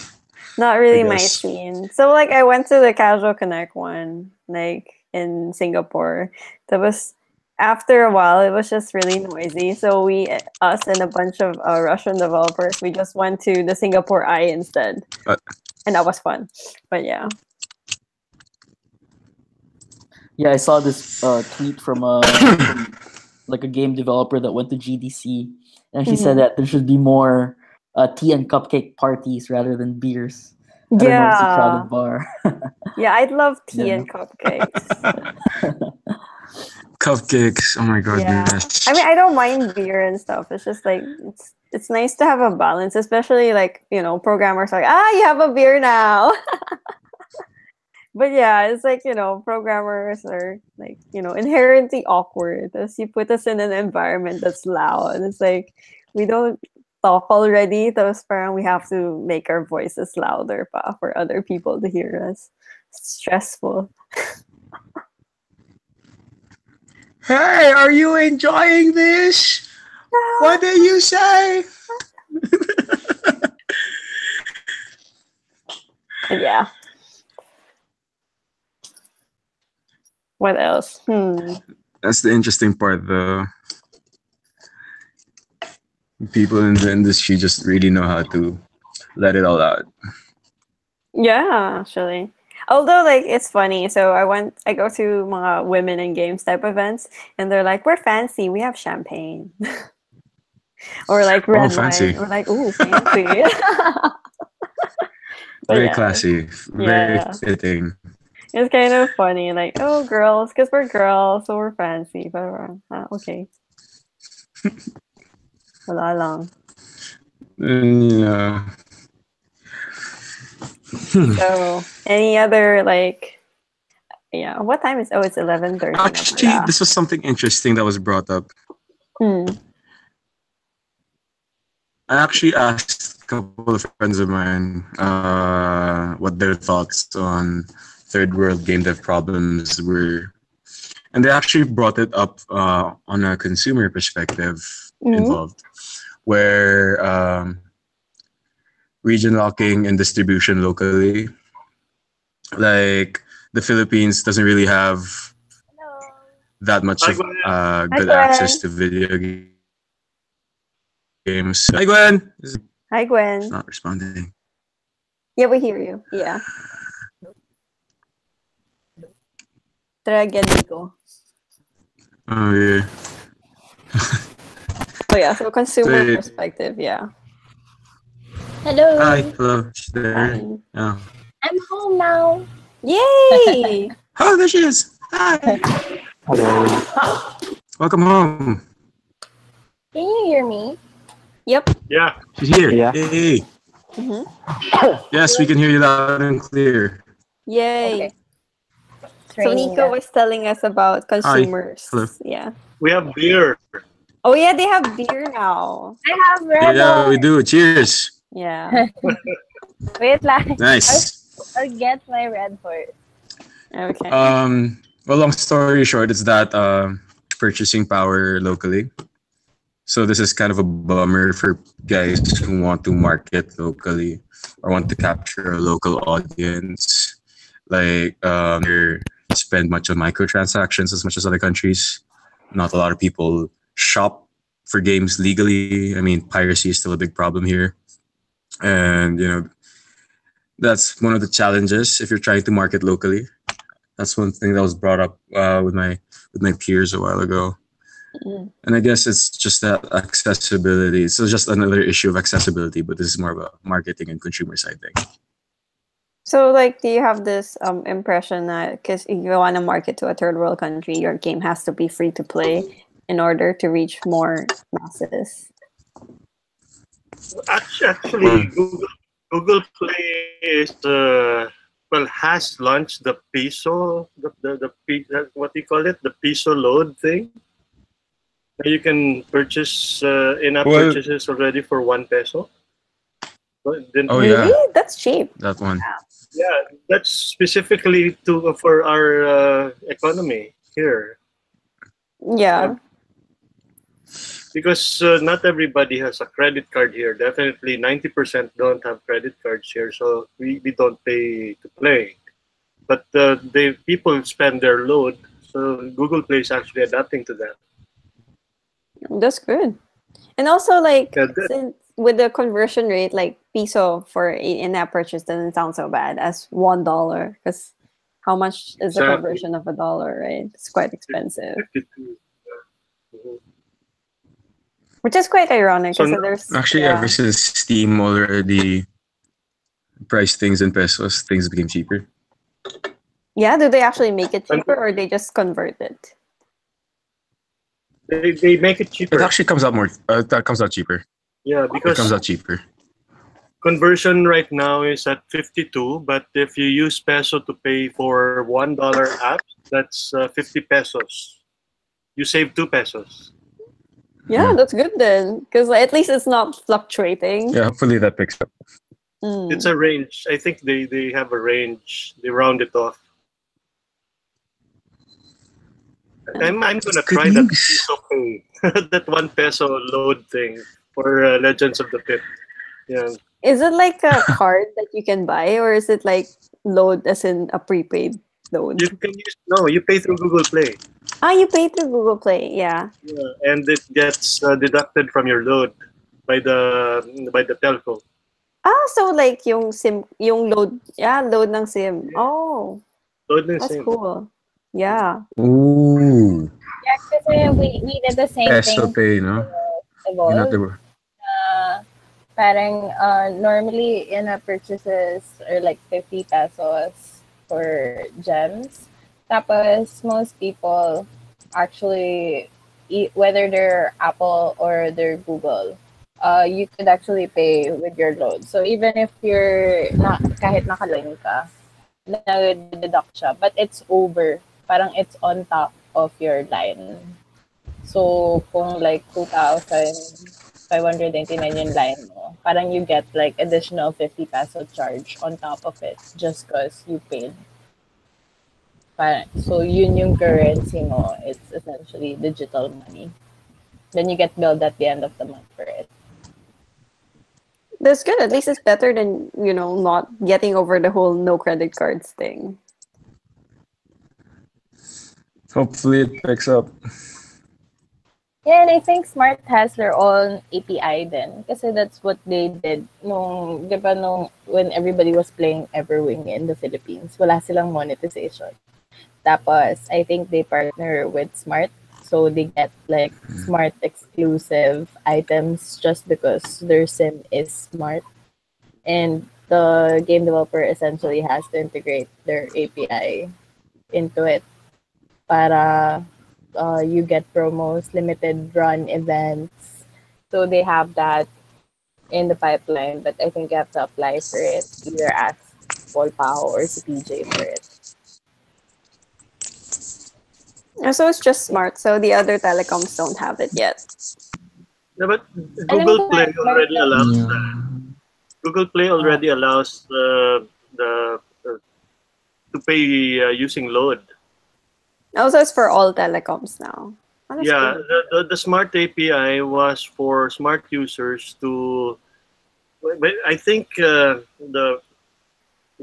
not really my guess. scene. So like I went to the Casual Connect one, like in Singapore. That was after a while it was just really noisy. So us and a bunch of Russian developers, we just went to the Singapore Eye instead, and that was fun. But yeah. Yeah, I saw this tweet from like a game developer that went to GDC, and she said that there should be more tea and cupcake parties rather than beers. At a noisy crowded bar. Yeah, I'd love tea Yeah. and cupcakes. Cupcakes. Oh my god. Yeah. Yes. I mean, I don't mind beer and stuff. It's just like it's nice to have a balance, especially like, programmers are like, you have a beer now. But yeah, it's like, programmers are like, inherently awkward as you put us in an environment that's loud. It's like we don't talk already, those parang we have to make our voices louder for other people to hear us. It's stressful. Hey, are you enjoying this? What did you say? Yeah. What else? That's the interesting part, though. People in the industry just really know how to let it all out. Yeah, actually. Although, like, it's funny. So I go to mga women in games type events, and they're like, "We're fancy. We have champagne." Or like red fancy. wine. We're like, "Ooh, fancy." But Very yeah, classy. Very Yeah. fitting. It's kind of funny. Like, oh, girls, because we're girls, so we're fancy. But okay. Wala lang. Yeah. So, any other like, yeah? What time is? Oh, it's 11:30. Actually, this was something interesting that was brought up. I actually asked a couple of friends of mine what their thoughts on third world game dev problems were, and they actually brought it up on a consumer perspective involved, where region locking and distribution locally, like the Philippines doesn't really have that much of good access to video games. Hi, Gwen. Hi, Gwen. Not responding. Yeah, we hear you. Yeah. Tara again, Nico. Oh yeah. So yeah, so consumer Wait. perspective, yeah. Hello. Hi. Hello. She's there. Fine. Yeah. I'm home now. Yay! Oh, there she is. Hi. Hello. Welcome home. Can you hear me? Yep. Yeah. She's here. Yeah. Hey. hmm Yes, we can hear you loud and clear. Yay. Okay. So raining. Nico was telling us about consumers. Hello. Yeah. We have beer. Oh yeah, they have beer now. I have Red Yeah, Bull. we do. Cheers. Yeah. Wait, like, Nice. I'll get my Red Bull. Okay. Well, long story short, it's that purchasing power locally. So this is kind of a bummer for guys who want to market locally or want to capture a local audience. Like they spend much on microtransactions as much as other countries. Not a lot of people shop for games legally. I mean, piracy is still a big problem here, and that's one of the challenges if you're trying to market locally. That's one thing that was brought up with my peers a while ago. Mm. And I guess it's just that accessibility. So just another issue of accessibility, but this is more of a marketing and consumer side thing. So, like, do you have this impression that because if you want to market to a third world country, your game has to be free to play in order to reach more masses? Actually, Google Play is has launched the Piso, what do you call it? The Piso load thing. You can purchase in-app Well- purchases already for 1 peso. But then, Oh Really? yeah, That's cheap. that one. yeah, that's specifically for our economy here. Yeah. Because not everybody has a credit card here. Definitely 90% don't have credit cards here, so we don't pay to play. But people spend their load, so Google Play is actually adapting to that. That's good. And also, like, Yeah, that- since with the conversion rate, like piso for in-app purchase doesn't sound so bad as $1. Because how much is the Exactly. conversion of $1, right? It's quite expensive, 52. Mhm. which is quite ironic. So Because no- there's Actually, yeah. ever since Steam already priced things in pesos, things became cheaper. Yeah, do they actually make it cheaper or they just convert it? They make it cheaper. It actually comes out more. That comes out cheaper. Yeah, It because comes out cheaper. conversion right now is at 52, but if you use peso to pay for $1 app, that's 50 pesos. You save 2 pesos. Yeah, Yeah. that's good then. Because at least it's not fluctuating. Yeah, hopefully that picks up. Mm. It's a range. I think they have a range. They round it off. I'm gonna good try that news. piece of pay. That 1 peso load thing for Legends of the Pit. Yeah. Is it like a card that you can buy, or is it like load as in a prepaid load? You can use you pay through Google Play. You pay through Google Play, yeah. Yeah, and it gets deducted from your load by the telco. So like yung SIM, yung load ng SIM. Oh, Load na that's same. cool. Yeah. Ooh, Yeah, kasi we did the same peso thing pay, no? Evolve. Not Parang normally in-app purchases are like 50 pesos for gems. Tapos most people actually, whether they're Apple or they're Google, you could actually pay with your load. So even if you're not, kahit nakaline ka, nag-deduct siya, but it's over. Parang it's on top of your line. So kung like 2,599 yung line mo, parang you get like additional 50 peso charge on top of it just because you paid. So yun yung currency mo. It's essentially digital money. Then you get billed at the end of the month for it. That's good. At least it's better than, not getting over the whole no credit cards thing. Hopefully it picks up. Yeah, and I think Smart has their own API then. Kasi that's what they did when everybody was playing Everwing in the Philippines. Wala silang monetization. Tapos, I think they partner with Smart. So they get like Smart exclusive items just because their SIM is Smart. And the game developer essentially has to integrate their API into it para you get promos, limited run events. So they have that in the pipeline, but I think you have to apply for it, either ask Paul Pao or si PJ for it. And so it's just Smart. So the other telecoms don't have it yet. Yeah, but Alam Google ko Play nga, already Smart allows Yeah. that. Google Play already allows the to pay using load. Also, it's for all telecoms now. Oh, that's Yeah, cool. the Smart API was for smart users to. But I think the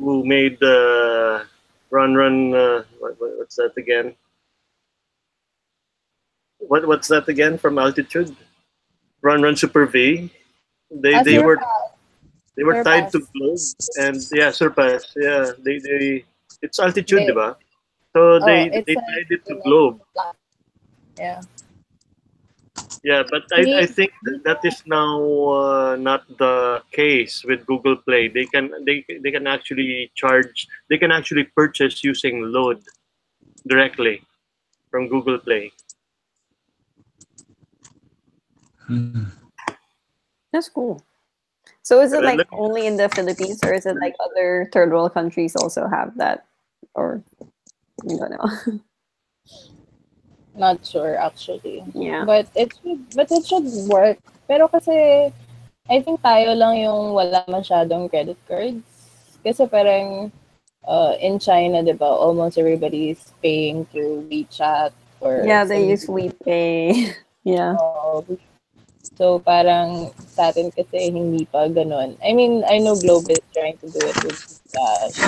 who made the run what's that again? What's that again from Altitude? Run Super V. They were tied to Surpass. Globe and yeah Surpass. Yeah, they it's Altitude, They, diba? So oh, they it's tied it to you know, Globe. yeah. Yeah, but I Me, think that is now not the case with Google Play. They can actually charge. They can actually purchase using load directly from Google Play. Hmm. That's cool. So is it like Let only in the Philippines, or is it like other third world countries also have that? Or you don't know. not sure actually. Yeah. But it should work. Pero kasi I think tayo lang yung wala masyadong credit cards. Kasi parang in China, 'di ba, almost everybody is paying through WeChat or Yeah, they some use WePay. Yeah. so parang sa atin kasi hindi pa ganun. I mean, I know Globe is trying to do it with Cash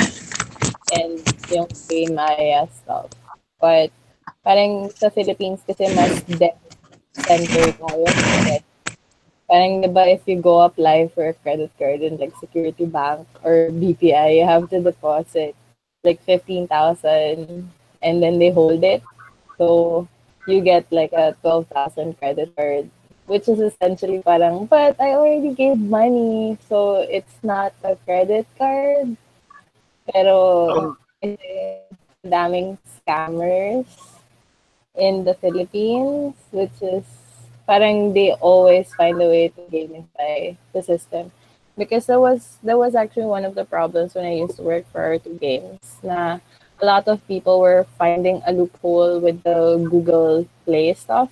and yung Pay Maya stuff. But parang sa Philippines kasi mas debt center tayo. Parang diba if you go apply for a credit card in like Security Bank or BPI, you have to deposit like 15,000 and then they hold it. So you get like a 12,000 credit card, which is essentially parang, but I already gave money, so it's not a credit card. Pero um, kasi daming scammers in the Philippines, which is parang they always find a way to gamify the system. Because that was actually one of the problems when I used to work for R2 Games. Na a lot of people were finding a loophole with the Google Play stuff.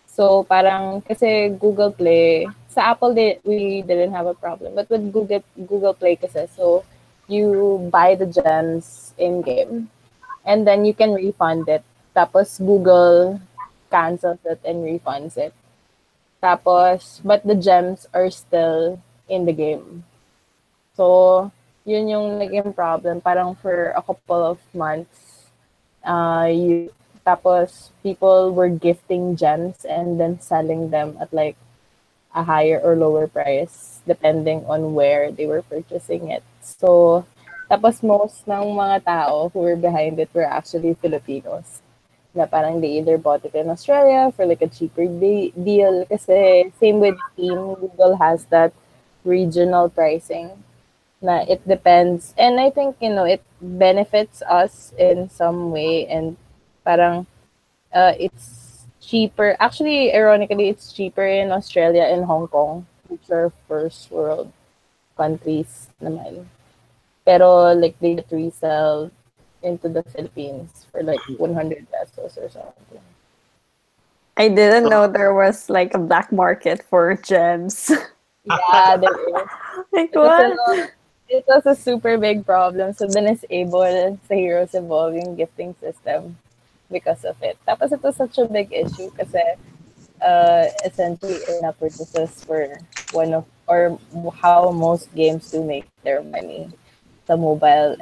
So parang kasi Google Play sa Apple we didn't have a problem, but with Google Play kasi so you buy the gems in game and then you can refund it. Tapos Google cancels it and refunds it. Tapos, but the gems are still in the game. So, yun yung naging problem. Parang for a couple of months, tapos people were gifting gems and then selling them at like a higher or lower price depending on where they were purchasing it. So, tapos most ng mga tao who were behind it were actually Filipinos. Na parang they either bought it in Australia for like a cheaper deal. Kasi same with Steam, Google has that regional pricing na it depends. And I think, it benefits us in some way and parang it's cheaper. Actually, ironically, it's cheaper in Australia and Hong Kong, which are first world countries naman. Pero like they get resell into the Philippines for like 100 pesos or something. I didn't know there was like a black market for gems. Yeah, there is. Like It was, what? it was a super big problem. So disable sa Heroes Evolving gifting system because of it. Tapos it was such a big issue kasi essentially in-app purchases were one of or how most games do make their money sa mobile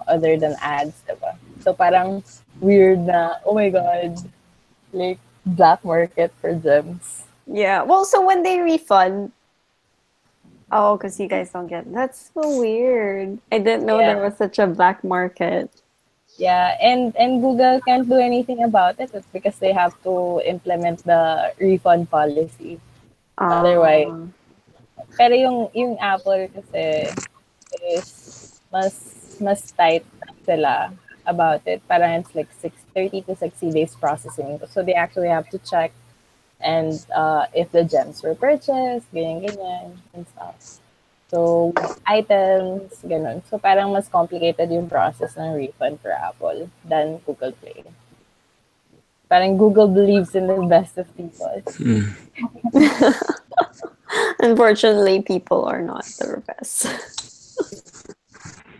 other than ads, diba? So parang weird na, oh my god, like black market for gems. Yeah. Well, so when they refund, oh, because you guys don't get that's so weird. I didn't know there Yeah. was such a black market. Yeah, and Google can't do anything about it. It's because they have to implement the refund policy. Otherwise, Um, pero yung Apple kasi is mas tight sila about it. Parang it's like 30 to 60 days processing. So they actually have to check and if the gems were purchased, ganyan, and stuff. So, items, ganun. So, parang mas complicated yung process ng refund for Apple than Google Play. Parang Google believes in the best of people. Unfortunately, people are not the best.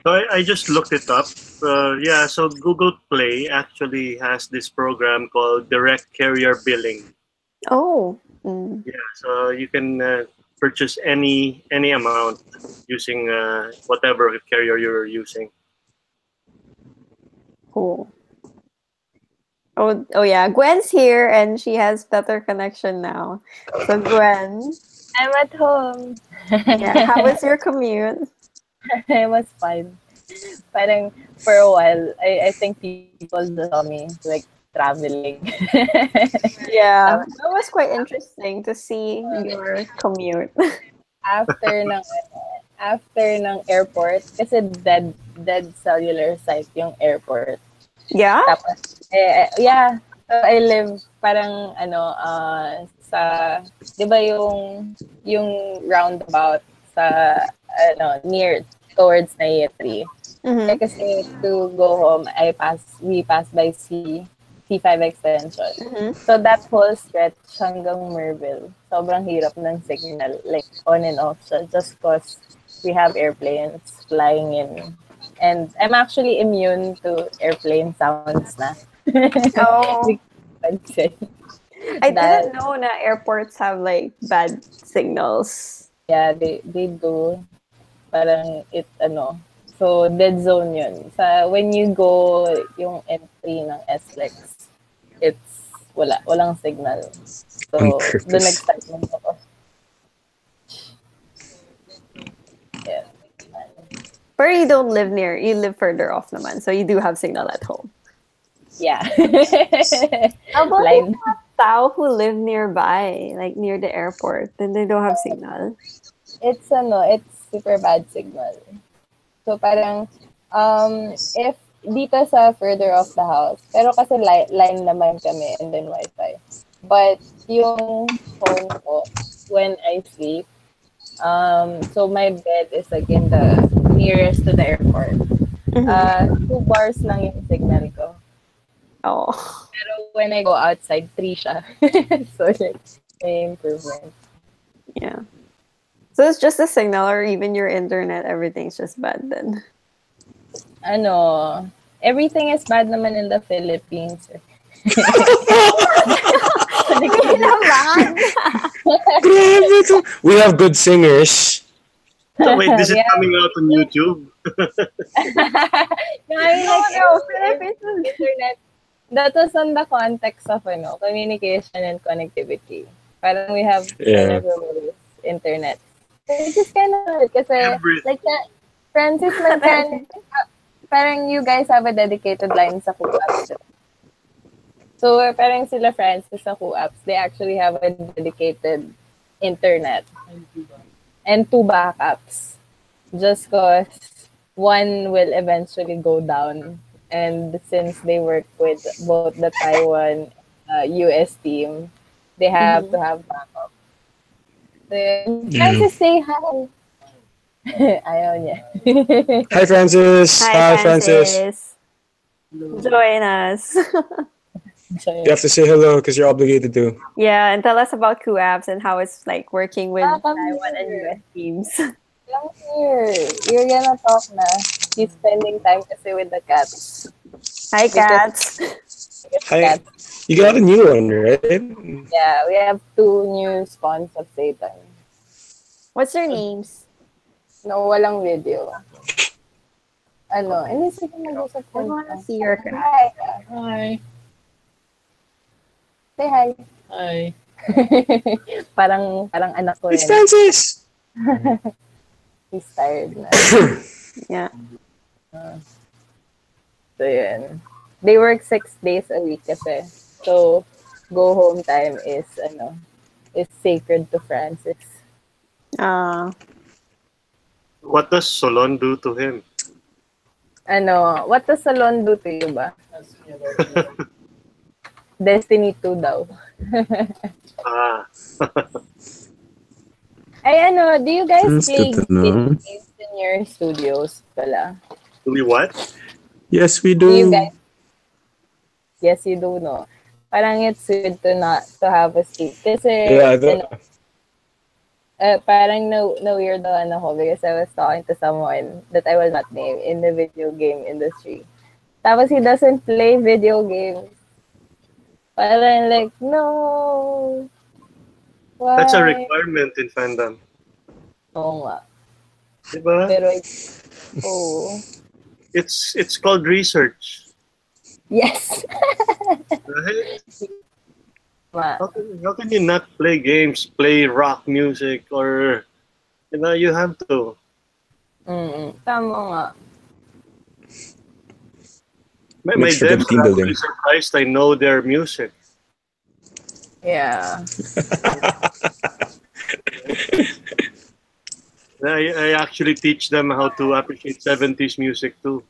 So I just looked it up. Yeah, so Google Play actually has this program called Direct Carrier Billing. Oh. Mm. Yeah, so you can purchase any amount using whatever carrier you're using. Cool. Oh yeah, Gwen's here and she has better connection now. So Gwen, I'm at home. yeah, how was your commute? It was fine. Parang for a while, I think people just saw me like traveling. Yeah, that was quite interesting to see your commute. after ng airport, kasi dead cellular site yung airport. Yeah? Tapos, yeah. So I live parang sa, di ba yung roundabout sa, near, towards Naya 3. Mhm. Kasi to go home, we pass by C5 extension. Mhm. So that whole stretch hanggang Merville, sobrang hirap ng signal, like on and off siya, just cause we have airplanes flying in. And I'm actually immune to airplane sounds na. Oh. I That- didn't know na airports have like bad signals. Yeah, they do. Parang so dead zone yun. When you go yung entry ng SLEX, it's walang signal. So On purpose. doon nag-start yung ako. Yeah. But you don't live near, you live further off naman. So you do have signal at home. Yeah. How about Line. Tao who live nearby, like near the airport, then they don't have signal? It's super bad signal. So parang if dito sa further off the house, pero kasi line naman kami and then wifi. But yung phone ko, when I sleep, so my bed is like in the nearest to the airport. 2 bars lang yung signal ko. Oh. Pero when I go outside, 3 siya. So like, may improvement. Yeah. So it's just a signal or even your internet, everything's just bad then. Everything is bad naman in the Philippines. We have good singers. So wait, this is Yeah. coming out on YouTube. No, I mean, like, internet. That was on the context of communication and connectivity. Parang we have Yeah. internet. Which is kind of good kasi Everything. like that, Francis Mancan, parang you guys have a dedicated line sa Coaps. So parang sila Francis sa Coaps, they actually have a dedicated internet and 2 backups. Just cause one will eventually go down. And since they work with both the Taiwan US team, they have to have backup. So, Francis, say hi. Ayaw niya. Hi, Francis. Hi, Francis. Join us. You have to say hello because you're obligated to. Yeah, and tell us about Kuabs and how it's like working with Come Taiwan and here. US teams. Come here. You're gonna talk na. He's spending time kasi with the cats. Hi, cats. Hi. You got a new one, right? Yeah, we have 2 new spawns of Satan. What's their names? No, walang video. Hindi sige mag-usap I want to see your cat. Hi. Hi. Say hi. Hi. parang anak ko It's rin. Francis. He's tired na. Yeah. So, yun. They work 6 days a week kasi. So, go home time is sacred to Francis. What does Solon do to him? What does Salon do to you ba? Destiny 2 daw. Ah, Ay, do you guys That's play good to know. games in your studios pala? do we what? Yes, we Do you do. guys? Yes, you do, no? parang it's good to not to have a sleep. Kasi, Yeah, parang no weirdo ako because I was talking to someone that I will not name in the video game industry. Tapos he doesn't play video games. Parang like, no. Why? That's a requirement in fandom. Oo nga. Diba? Pero, oh. It's called research. Yes. Right? Ma. How can you not play games, play rock music, or you have to. Tama nga. My Makes for good devs team are building. actually surprised I know their music. Yeah. I actually teach them how to appreciate 70s music too.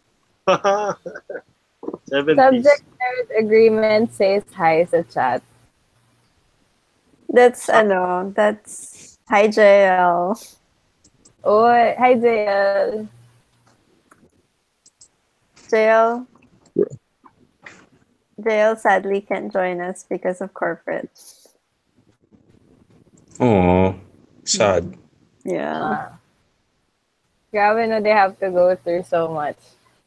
70s. Subject nerd agreement says hi sa chat. That's hi JL. Oh, hi JL. JL sadly can't join us because of corporate. Oh, sad. Yeah. Grabe no, they have to go through so much.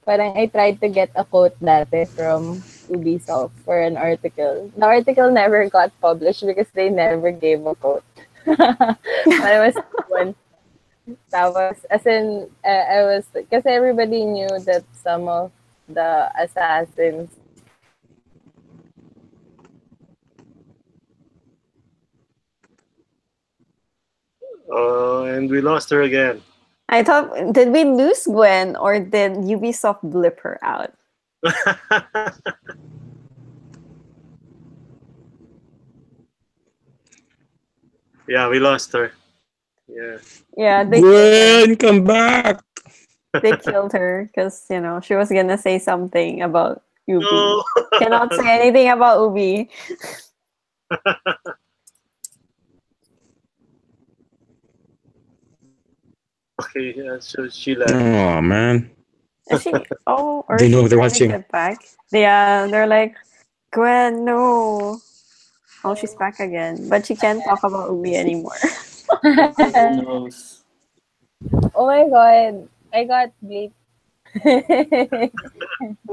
Parang I tried to get a quote dati from Ubisoft for an article. The article never got published because they never gave a quote. But I was one. Tapos, as in, I was, kasi everybody knew that some of the assassins And we lost her again. I thought, did we lose Gwen or did Ubisoft blip her out? Yeah, we lost her. Yeah. Yeah, Gwen, come back. they killed her because, she was going to say something about Ubi. No. Cannot say anything about Ubi. Okay, yeah, so she left. Oh man. Is she? Oh, or They know she's they're trying to watching. get back. They're like, Gwen, no. Oh, she's back again, but she can't talk about Ubi anymore. Who knows? Oh my god, I got bleeped.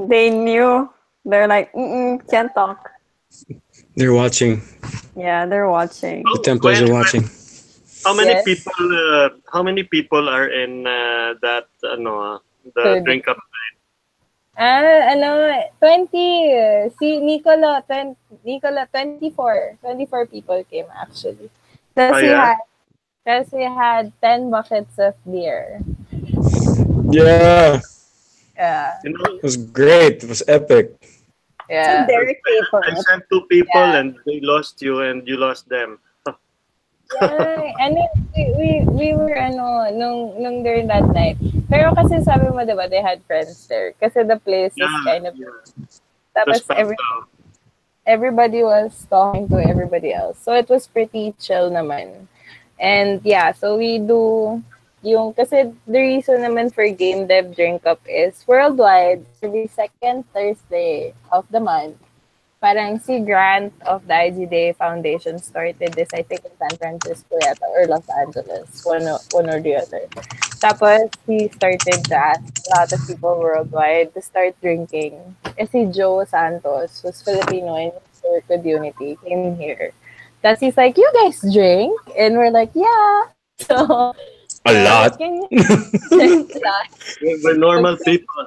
They knew. They're like, can't talk. They're watching. Yeah, they're watching. The Templars are watching. How many Yes. people? Are in that? The 30. drink up. 20. Si Nicola, 24. 24 people came actually. Oh, yeah? Because he had 10 buckets of beer. Yeah, Yeah. it was great. It was epic. Yeah. Derek paper. I sent 2 people Yeah. and they lost you and you lost them. Yeah, and then we were nung during that night. Pero kasi sabi mo, diba, they had friends there. Kasi the place is kind of tapos everybody was talking to everybody else. So it was pretty chill naman. And yeah, so we do kasi the reason naman for Game Dev Drink Up is worldwide every second Thursday of the month. Parang si Grant of the IGDA Foundation started this, I think, in San Francisco yata, or Los Angeles, one or the other. Tapos, he started to ask a lot of people worldwide to start drinking. Si Joe Santos, who's Filipino in Circuit Unity, came here. Tapos he's like, you guys drink? And we're like, yeah. So, A lot. can you a lot. We're normal people.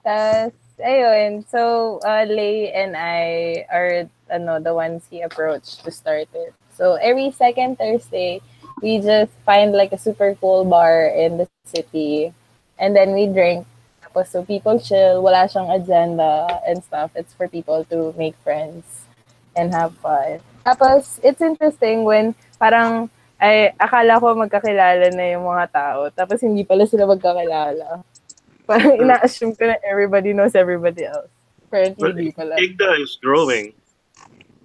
Tapos, ayun. So, Lay and I are the ones he approached to start it. So, every second Thursday, we just find like a super cool bar in the city. And then we drink. Tapos, so people chill. Wala siyang agenda and stuff. It's for people to make friends and have fun. Tapos, it's interesting when parang akala ko magkakilala na yung mga tao. Tapos, hindi pala sila magkakilala. Parang ina-assume ko na everybody knows everybody else. Apparently, di pala. Igda is growing.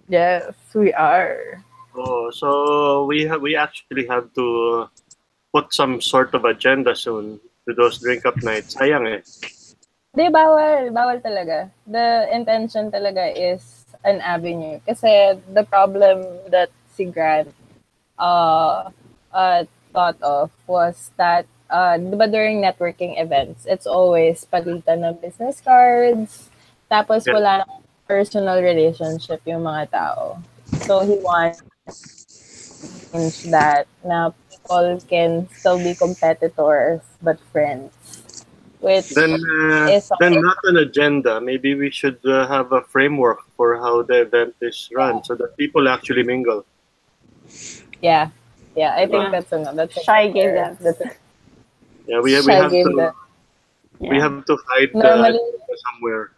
Yes, we are. Oh, so we actually have to put some sort of agenda soon to those drink up nights. Sayang eh. Di, bawal. Bawal talaga. The intention talaga is an avenue. Kasi the problem that si Grant uh, thought of was that di ba during networking events, it's always palitan ng business cards, tapos Yeah. wala nang personal relationship yung mga tao. So he wants that na people can still be competitors but friends. Which Then is not an agenda. Maybe we should have a framework for how the event is run, so that people actually mingle. yeah. Yeah, I think Yeah. that's a Shy gave that. Yeah, we Shy have gave to that. we have to hide Normally, somewhere.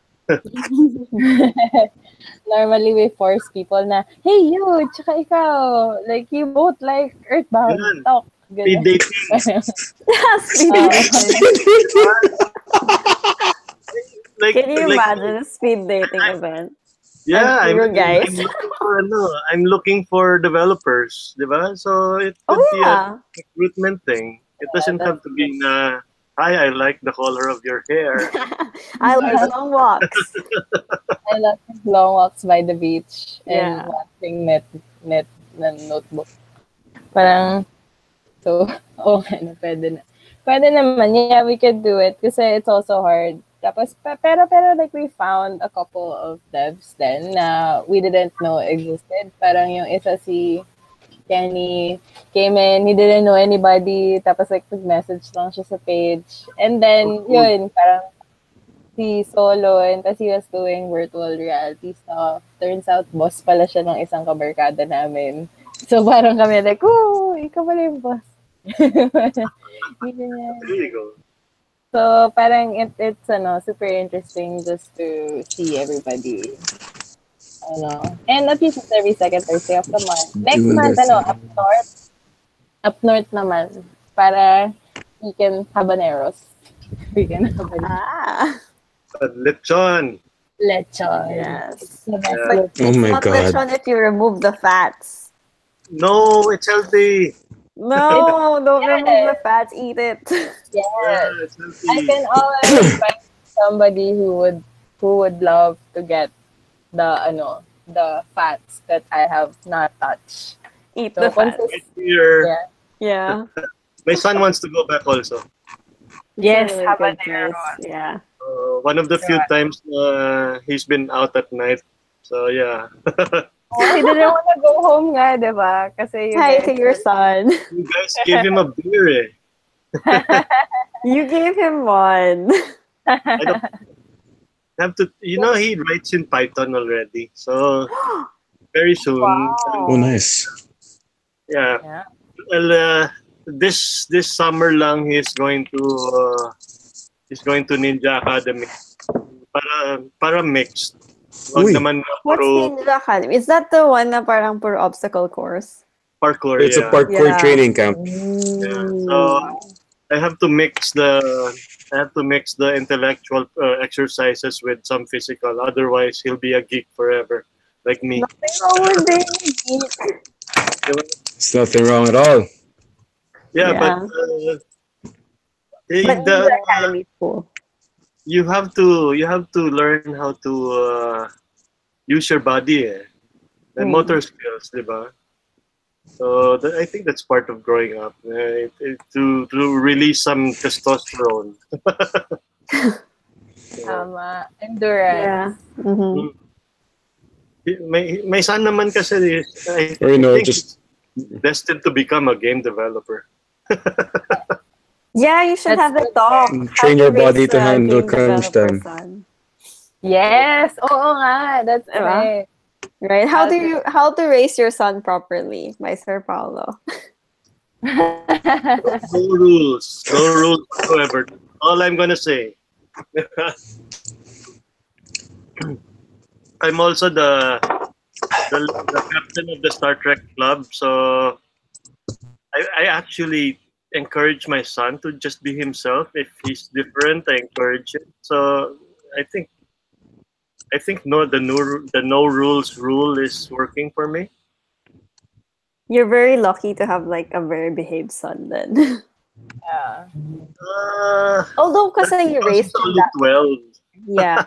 normally we force people na, hey you, tsaka ikaw, like you both like Earthbound, Ganun. talk. Speed Ganun. dating. Speed Oo. Like, Can you like, imagine a speed dating event? Yeah, And puro guys. I'm looking for developers, diba? So it Oh could be a yeah. recruitment thing. It doesn't have to be na, hi, I like the color of your hair. I like long walks. I love long walks by the beach and Yeah. watching net na notebook. Parang, so, okay na, pwede na. Pwede naman, yeah, we could do it kasi it's also hard. Tapos, pero like we found a couple of devs then na we didn't know existed. Parang yung isa si Kenny came in, he didn't know anybody, tapos like nag-message lang siya sa page. And then, yun, parang si Solo, and tapos he was doing virtual reality stuff. Turns out, boss pala siya ng isang kabarkada namin. So parang kami like, oh, ikaw pala yung boss. There you go. So parang it's super interesting just to see everybody. And at least it's every second Thursday of the month. Next Doing month, their thing. up north naman, para we can habaneros. We can habaneros. Ah. Lechon. Lechon. Yes. It's the best Yeah. lechon. Oh my Not god. lechon if you remove the fats. No, it's healthy. No, don't Yes. remove the fats. Eat it. Yes. Yeah, it's healthy. I can always find somebody who would love to get the fats that I have not touched. Eat So the fats. Right here. Yeah. Yeah. My son wants to go back also. Yes, Really good habanero. choice. Yeah. One of the few times he's been out at night. So yeah. He didn't want to go home nga, di ba? Kasi you Hi guys to your were- son. You guys gave him a beer. You gave him one. I don't have to. He writes in Python already. So very soon. Oh, nice. Yeah. Yeah. Well, this summer lang he's going to Ninja Academy para mixed. Wag Uy. naman na What's puro Ninja Academy? Is that the one na parang puro obstacle course? parkour. It's a Yeah. parkour Yeah. training camp. Yeah. So I have to mix the intellectual exercises with some physical. Otherwise, he'll be a geek forever, like me. Nothing wrong with being geek. It's nothing wrong at all. Yeah, Yeah. but But Ninja Academy is cool. you have to learn how to use your body, the motor skills, diba? So I think that's part of growing up, to release some testosterone. Tama. Endurance. Yeah. Mm-hmm. My son naman kasi I Or think just he's destined to become a game developer. Yeah, you should That's have a good. talk. train How your body raise to a handle game crunch developer time. son. Yes. Oo nga. That's Diba? right. Right? Okay. How to raise your son properly by Sir Paulo. No rules whatsoever. All I'm gonna say. I'm also the captain of the Star Trek club, so I actually encourage my son to just be himself. If he's different, I encourage him. So I think the no rules rule is working for me. You're very lucky to have like a very behaved son then. Yeah. Although kasi you Because raised he's him only that 12. Yeah.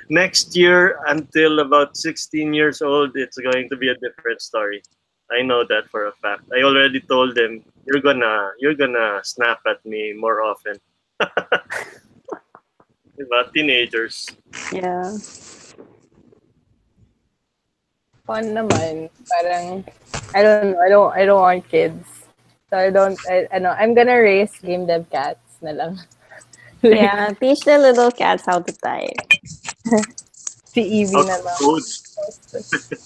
Next year, until about 16 years old, it's going to be a different story. I know that for a fact. I already told them you're gonna snap at me more often. About teenagers. Yeah. Fun naman. Parang, I don't know. I don't want kids. So I know, I'm gonna raise game dev cats na lang. Yeah. Teach the little cats how to type. Si Evie na lang. Code.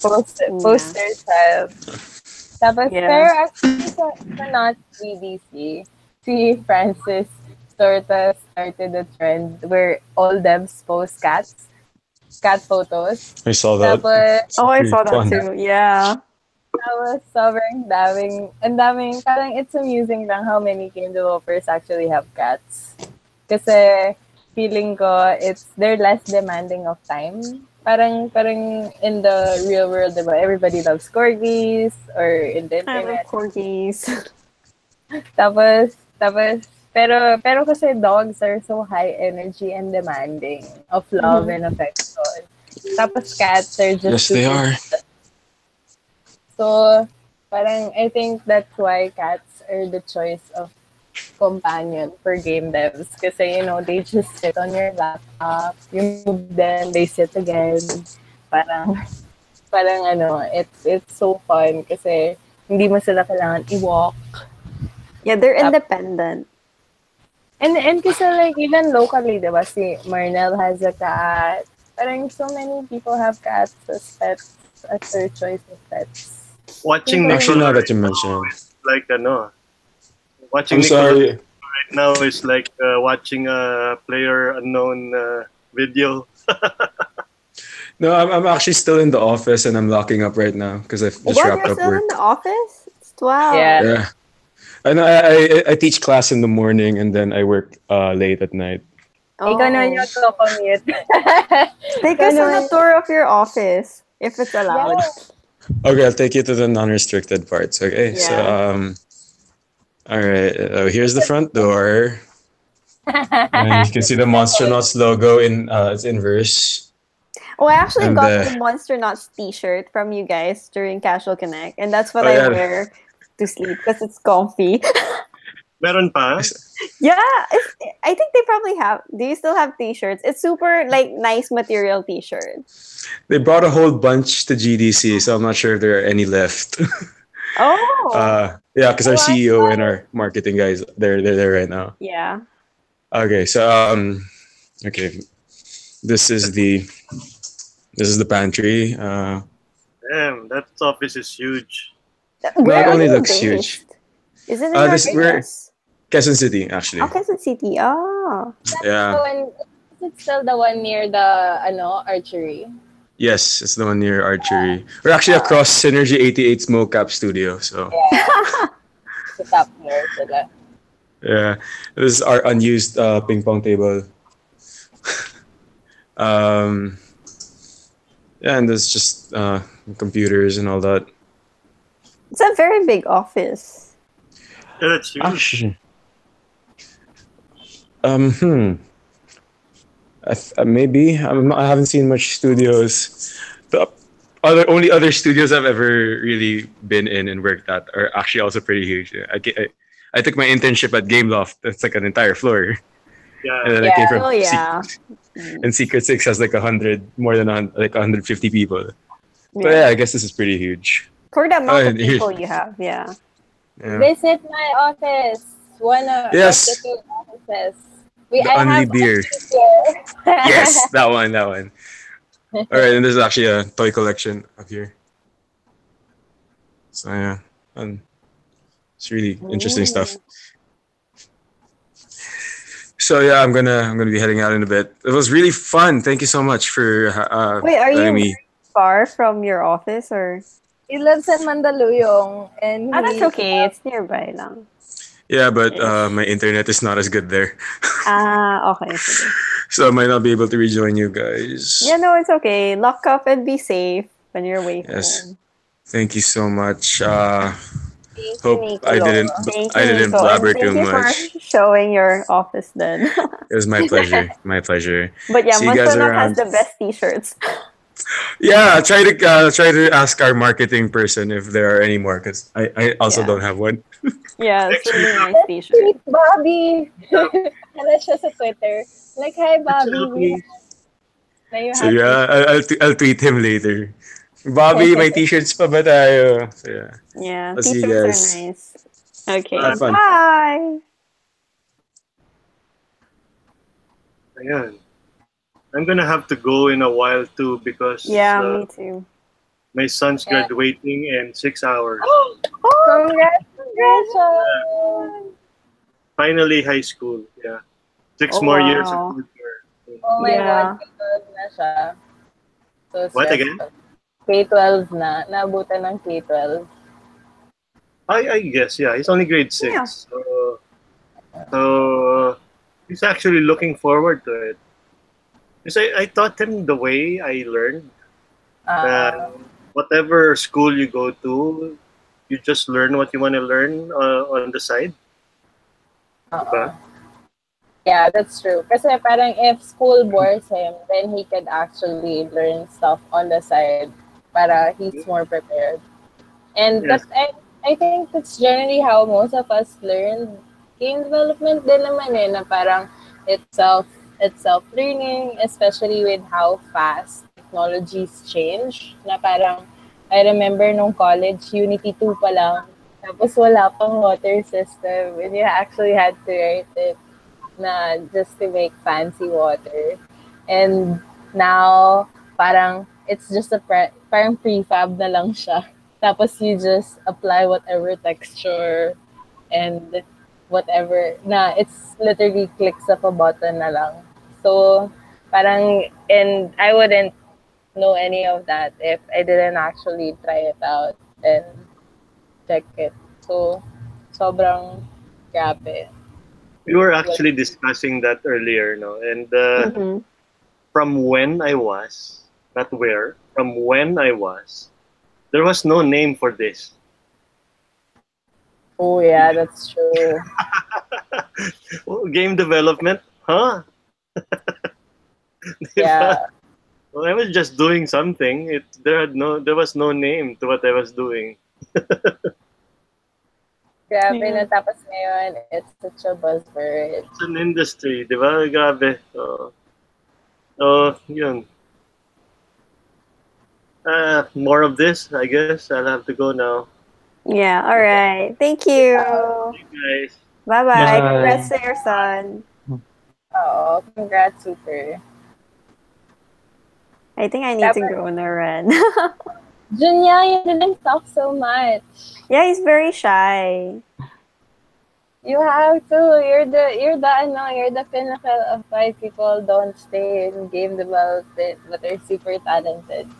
Poster child. Tapos, Yeah. pero actually, sa not BDC, si Francis sort of started a trend where all devs post cat photos. I saw that. Tapos, Oh, I Pretty saw that fun. too. Yeah. tapos sobrang daming, parang it's amusing lang how many game developers actually have cats. Kasi, feeling ko, they're less demanding of time. Parang in the real world, diba? Everybody loves corgis or in the I love internet. corgis. Tapos, pero kasi dogs are so high energy and demanding of love and affection. Tapos cats are just Yes, they are. So, parang I think that's why cats are the choice of companion for game devs. Kasi, they just sit on your laptop, you move them, they sit again. Parang it's so fun kasi hindi mo sila kailangan i-walk. Yeah, they're independent. And kasi like even locally, diba, si Marnel has a cat. Parang so many people have cats as pets, as their choice of pets. Watching Actually, now Nicola that you mention it. like watching I'm Nicola sorry. right now is like watching a player unknown video. No, I'm actually still in the office and I'm locking up right now because I've just What? wrapped You're up still work. in the office? Wow. Yeah. Yeah. I know. I teach class in the morning and then I work late at night. Ikaw naman yung commute. Take us on a tour of your office, if it's allowed. Okay, I'll take you to the non-restricted parts. Okay, so all right. Here's the front door. And you can see the Monstronauts logo in its inverse. Oh, I actually And, got the Monster Nuts t-shirt from you guys during Casual Connect, and that's what Oh, I yeah. wear to sleep because it's comfy. Meron pa? Yeah, I think they probably have. Do you still have t-shirts? It's super like nice material t-shirt. They brought a whole bunch to GDC, so I'm not sure if there are any left. Oh, Yeah, because our CEO and our marketing guys, they're there right now. yeah. Okay, so okay, this is the pantry. Damn, that office is huge. Where it are only you looks based? huge. Is it in We're Rodriguez? Quezon City, actually. Oh, Quezon City. Oh. Yeah. Is it still the one near the archery? Yes, it's the one near Archery. We're actually across Synergy 88's mocap studio. So The top floor sila. yeah, this is our unused ping pong table. Yeah, and there's just computers and all that. It's a very big office. Yeah, that's huge. Actually, maybe I haven't seen much studios. The only other studios I've ever really been in and worked at are actually also pretty huge. I took my internship at Gameloft. That's like an entire floor. Yeah. And then I came from Oh yeah. and Secret Six has like 150 people. But yeah, I guess this is pretty huge. For the amount of here's- people you have, yeah. Yeah. Visit my office. One of Yes. the two offices. The Unli beer. Here. Yes, that one. All right, and there's actually a toy collection up here. So yeah, it's really interesting stuff. So yeah, I'm gonna be heading out in a bit. It was really fun. Thank you so much for Wait, are you letting me. far from your office or? He lives in Mandaluyong and Ah, that's okay. It's nearby lang. Yeah, but my internet is not as good there, Ah, okay. Sige. so I might not be able to rejoin you guys. Yeah, no, it's okay. Lock up and be safe when you're away Yes. home. Thank you so much. Thank you, Hope I Nico. didn't Thank I you, didn't Nico, and blabber thank too you for much. showing your office then. It was my pleasure. My pleasure. But yeah, See you guys Montreal has around. the best t-shirts. Yeah, try to ask our marketing person if there are any more because I also Yeah. don't have one. Yeah, it's Next really week, nice t-shirt. Tweet Bobby. Ano siya sa Twitter? Like, hi Bobby, we please. na you So have to. yeah, I'll tweet him later. Bobby, may t-shirts pa ba tayo? So yeah, Yeah, I'll see you t-shirts are guys. nice. Okay, Have fun. bye. Ayan. I'm gonna have to go in a while too because Yeah, me too. my son's Yeah. graduating in 6 hours. Congratulations! Finally, high school. Yeah, 6 Oh, more years. wow. Oh my Yeah. God, K-12 na siya. So What stressful. again? K-12 na. Naabutan ng K-12. I guess yeah. He's only grade 6, Yeah. so he's actually looking forward to it. Because I taught him the way I learned. Uh, Whatever school you go to, you just learn what you want to learn on the side. uh Yeah, that's true. Kasi parang if school bores him, then he could actually learn stuff on the side para he's more prepared. And Yes. I think that's generally how most of us learn. Game development din naman na parang it's self-learning, especially with how fast technologies change. Na parang, I remember nung college, Unity 2 pa lang, tapos wala pang water system, and you actually had to write it na just to make fancy water. And now, parang it's just parang prefab na lang siya. Tapos you just apply whatever texture and whatever na it's literally clicks of a button na lang. So, parang, and I wouldn't know any of that if I didn't actually try it out and check it. So, sobrang grabe. We were actually discussing that earlier, no? And Mhm. from when I was, not where, from when I was, there was no name for this. Oh yeah, that's true. Game development, huh? Yeah. Well, I was just doing something. There was no name to what I was doing. Grabe Yeah. na tapos ngayon, it's such a buzzword. It's an industry, di ba? Grabe. So, yun. More of this, I guess. I'll have to go now. Yeah, all right. Thank you. Guys. Bye-bye. Bye. Congrats to your son. Oh, congrats, super. I think I need to go on a run. Junya, you didn't talk so much. Yeah, he's very shy. You have to. You're the pinnacle of why people don't stay in game development but are super talented.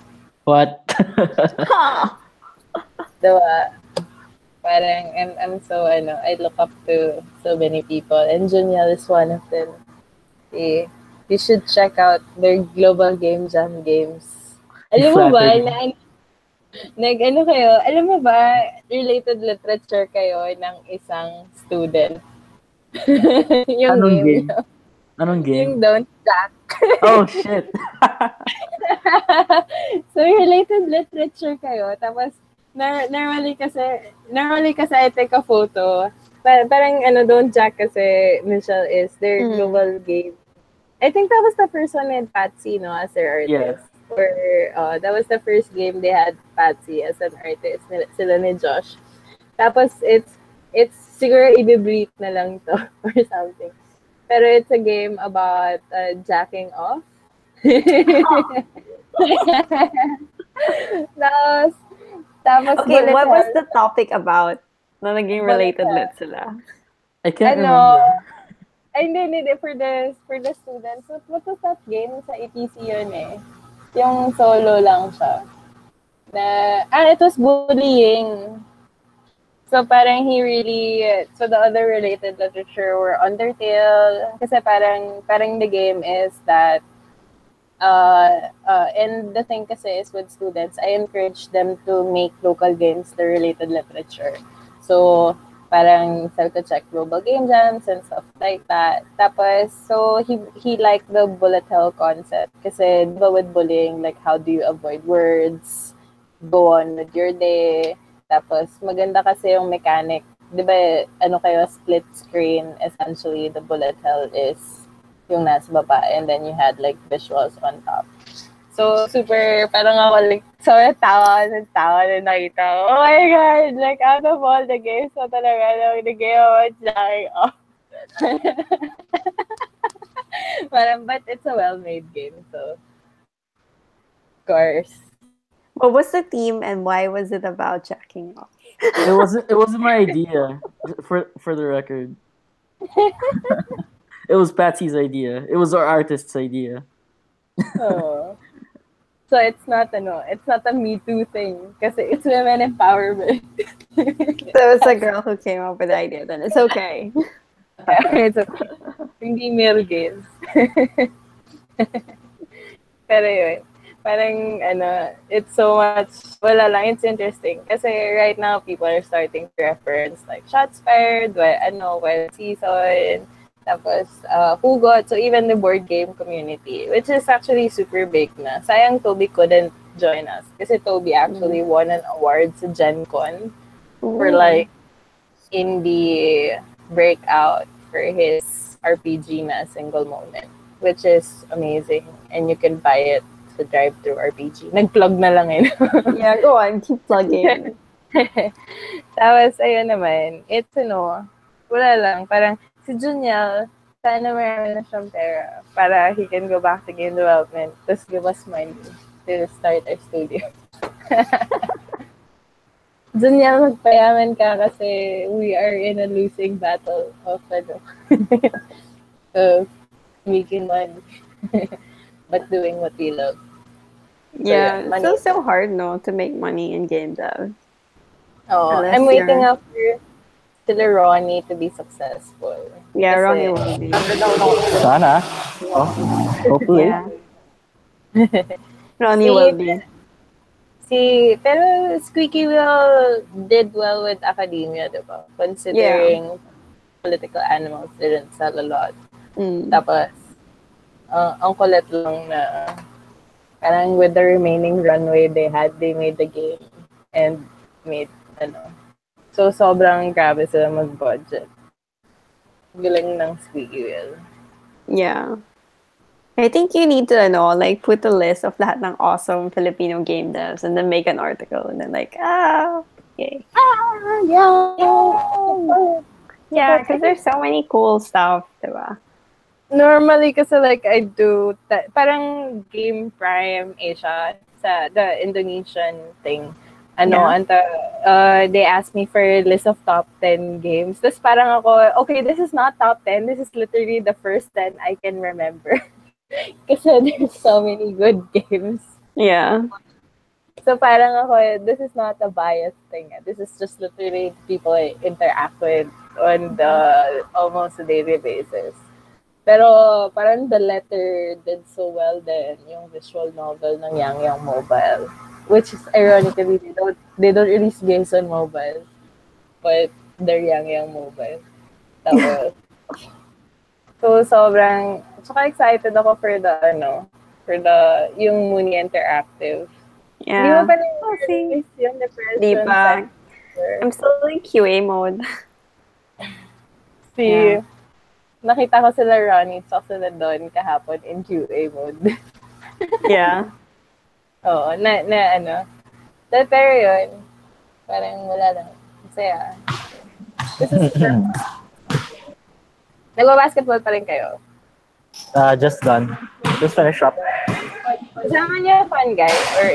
What? Diba? Parang I'm so I look up to so many people and Junya is one of them. You should check out their Global Game Jam games. Alam mo ba, alam mo ba, related literature kayo ng isang student? Yung Anong game? niyo. Anong game? Yung Don't Jack. Oh, shit. So, related literature kayo. Tapos, normally kasi I take a photo. Parang Don't Jack kasi, Michelle, is their global game. I think that was the first one with Patsy, no, as their artist. Yes. Or that was the first game they had Patsy as an artist, sila ni Josh. Tapos it's siguro i-bleep na lang to or something. Pero it's a game about jacking off. Tapos Okay, what was the topic about? Na naging related lit sila. I can't remember. Ay, hindi. For the students. What was that game? Sa EPC yun eh. Yung solo lang siya. It was bullying. So parang so the other related literature were Undertale. Kasi parang the game is that, and the thing kasi is with students, I encourage them to make local games the related literature. So, parang sell to check global game jams and stuff like that. Tapos, so he liked the bullet hell concept. Kasi, di ba with bullying, like, how do you avoid words? Go on with your day. Tapos, maganda kasi yung mechanic. Di ba, ano kayo, split screen, essentially, the bullet hell is yung nasa baba. And then you had, like, visuals on top. So, super, parang ako, like, so tawa na nakita ko. Oh my God! Like, out of all the games, so talaga, the game was jacking off. Parang, but it's a well-made game, so, of course. What was the theme and why was it about jacking off? It wasn't my idea, for the record. It was Patsy's idea. It was our artist's idea. Oh. So it's not a Me Too thing kasi it's women empowerment. So it was a girl who came up with the idea, then it's okay. It's okay. Hindi male games. Pero yun, parang it's so much, wala lang, it's interesting. Kasi right now, people are starting to reference like Shots Fired, Wild Season, tapos Hugot, so even the board game community, which is actually super big na. Sayang Toby couldn't join us kasi Toby actually won an award sa Gen Con for like indie breakout for his RPG na Single Moment, which is amazing, and you can buy it sa drive-thru RPG. Nag-plug na lang eh. Yeah, go on, keep plugging. Tapos ayun naman, it's wala lang, parang si Juniel, sana marami na siyang pera para he can go back to game development, tapos give us money to start our studio. Juniel, magpayaman ka kasi we are in a losing battle of of making money but doing what we love. Yeah, it's so hard, to make money in game dev. Oh, Unless I'm waiting you're- up for Ronnie to be successful. Yeah, Kasi- Ronnie will be. Sana. Oh, hopefully. Yeah. Ronnie will be. Pero Squeaky Wheel did well with academia, diba? Considering political animals didn't sell a lot. Mm. Tapos, ang kulit lang na parang with the remaining runway they had, they made the game and made, So, sobrang grabe sila mag-budget. Galing ng Squeaky Wheel. Yeah. I think you need to, put a list of lahat ng awesome Filipino game devs and then make an article and then yay. Yeah, because there's so many cool stuff, diba? Normally, kasi I do, parang Game Prime Asia, sa the Indonesian thing. They asked me for a list of top 10 games. Tapos parang ako, okay, this is not top 10. This is literally the first 10 I can remember. Kasi there's so many good games. Yeah. So parang ako, this is not a biased thing. This is just literally people I interact with on the almost a daily basis. Pero parang the letter did so well then, yung visual novel ng Yang Yang Mobile. Which is ironically, they don't release games on mobile, but they're Yang Mobile. Tapos, so sobrang, saka excited ako for yung Mooney Interactive. Hindi Yeah. mo pa na-release yung Depression. Di pa. I'm still in QA mode. Nakita ko sila Ronnie, tsaka sila Don kahapon in QA mode. Yeah. Oo, pero yun, parang wala lang. Masaya. Nagbabasketball pa rin kayo? Just done. Just finished up. Kasama niya fun guy? Or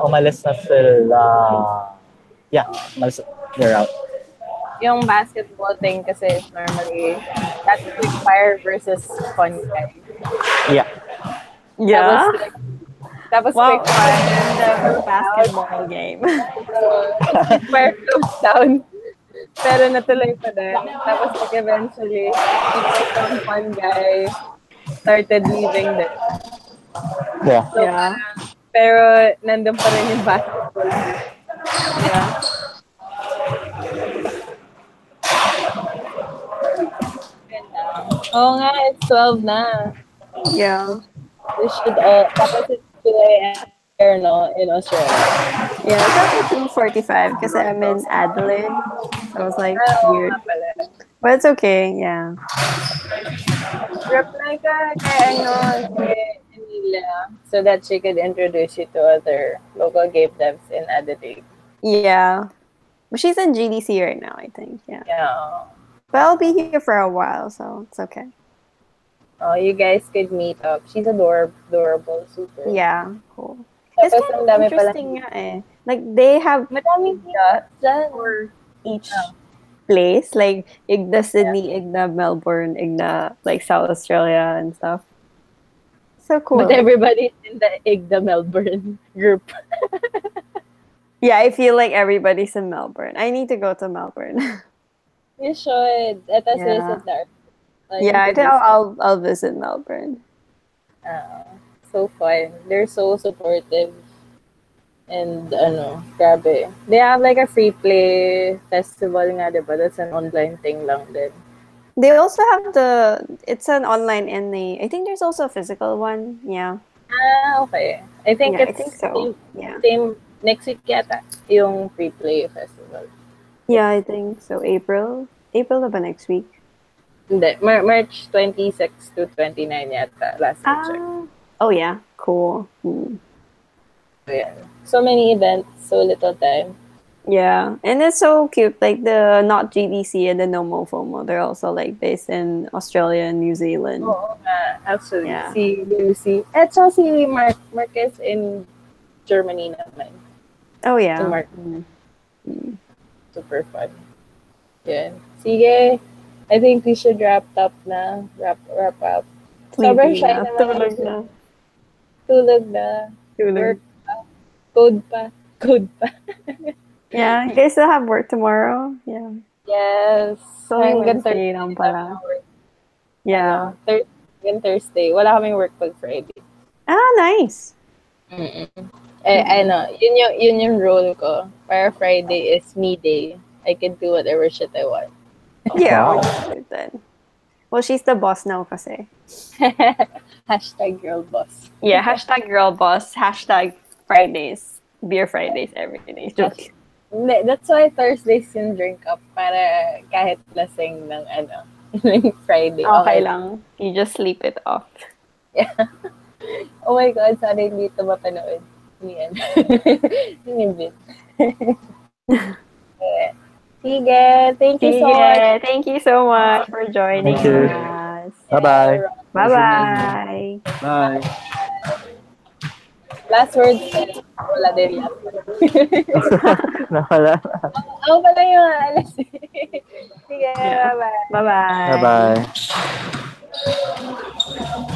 Umalis na sila. Yeah, umalis. They're out. yung basketball thing kasi is normally that's quick fire versus fun guy. Yeah. Yeah. Tapos Wow. quick fire. Never basketball game. Quick fire goes down. Pero natuloy pa din. Tapos eventually, people from fun guy started leaving din. Yeah. Yeah. Pero nandun pa rin yung basketball. Yeah. Oo nga, it's 12 na. Yeah. We should all, tapos it's 2 a.m. here, no, in Australia. Yeah, it's actually 2:45 because I'm in Adelaide. So it's like Oo weird. nga pala. But it's okay, yeah. Reply ka kay ano, kay Emilia so that she could introduce you to other local game devs in Adelaide. Yeah. But she's in GDC right now, I think. Yeah. Yeah. But I'll be here for a while, so it's okay. Oh, you guys could meet up. She's adorable, super. Yeah, cool. It's Tapos kind ang of dami pala. interesting nga eh. Like, they have Madaming dyan. for each Oh. place. Like, IGNA Sydney, IGNA Melbourne, IGNA, like, South Australia and stuff. So cool. But everybody's in the IGDA Melbourne group. Yeah, I feel like everybody's in Melbourne. I need to go to Melbourne. You should. Let us Yeah. visit there. Yeah, I think I'll visit Melbourne. So fun. They're so supportive. And grabe. They have like a free play festival nga, diba? That's an online thing lang din. They also have it's an online and I think there's also a physical one. Yeah. Okay. I think Yeah, I it's think so. Yeah. same next week yata, yung free play festival. Yeah, I think so. April na ba next week? Hindi, March 26 to 29 yata, last I checked. Oh yeah, cool. Hmm. So, yeah. So many events, so little time. Yeah, and it's so cute. Like the Not GDC and the No Mo FOMO, they're also like based in Australia and New Zealand. Oo nga, actually. Yeah. Si Lucy. At so si Marcus in Germany naman. Oh yeah. Si Mark. Mm. Super fun. Yan. Sige. I think we should wrap up na. Wrap up. Sobrang Sleepy shy na. naman. Tulog na. Tulog na. Work pa. Code pa. Yeah, you guys still have work tomorrow? Yeah. Yes. So Hanggang Wednesday lang pala. Yeah. Hanggang Thursday. Wala kaming work pag Friday. Ah, nice. Yun yung role ko. Para Friday is me day. I can do whatever shit I want. Yeah, Wow. which is good then. Well, she's the boss now kasi. Hashtag girl boss. Yeah, hashtag girl boss, hashtag Fridays, beer Fridays every day. Joke. Hindi, that's why Thursdays yung drink up para kahit lasing ng ng Friday. Okay lang. You just sleep it off. Yeah. Oh my God, sana hindi ito mapanood. Yan. Sinibit. Sige, thank you so much. Thank you so much for joining Thank you. us. Bye-bye. Bye-bye. Bye. Last words. Wala din last words. Nawala. Ako pala yung alas. Sige, Yeah. bye-bye. Bye-bye. Bye-bye.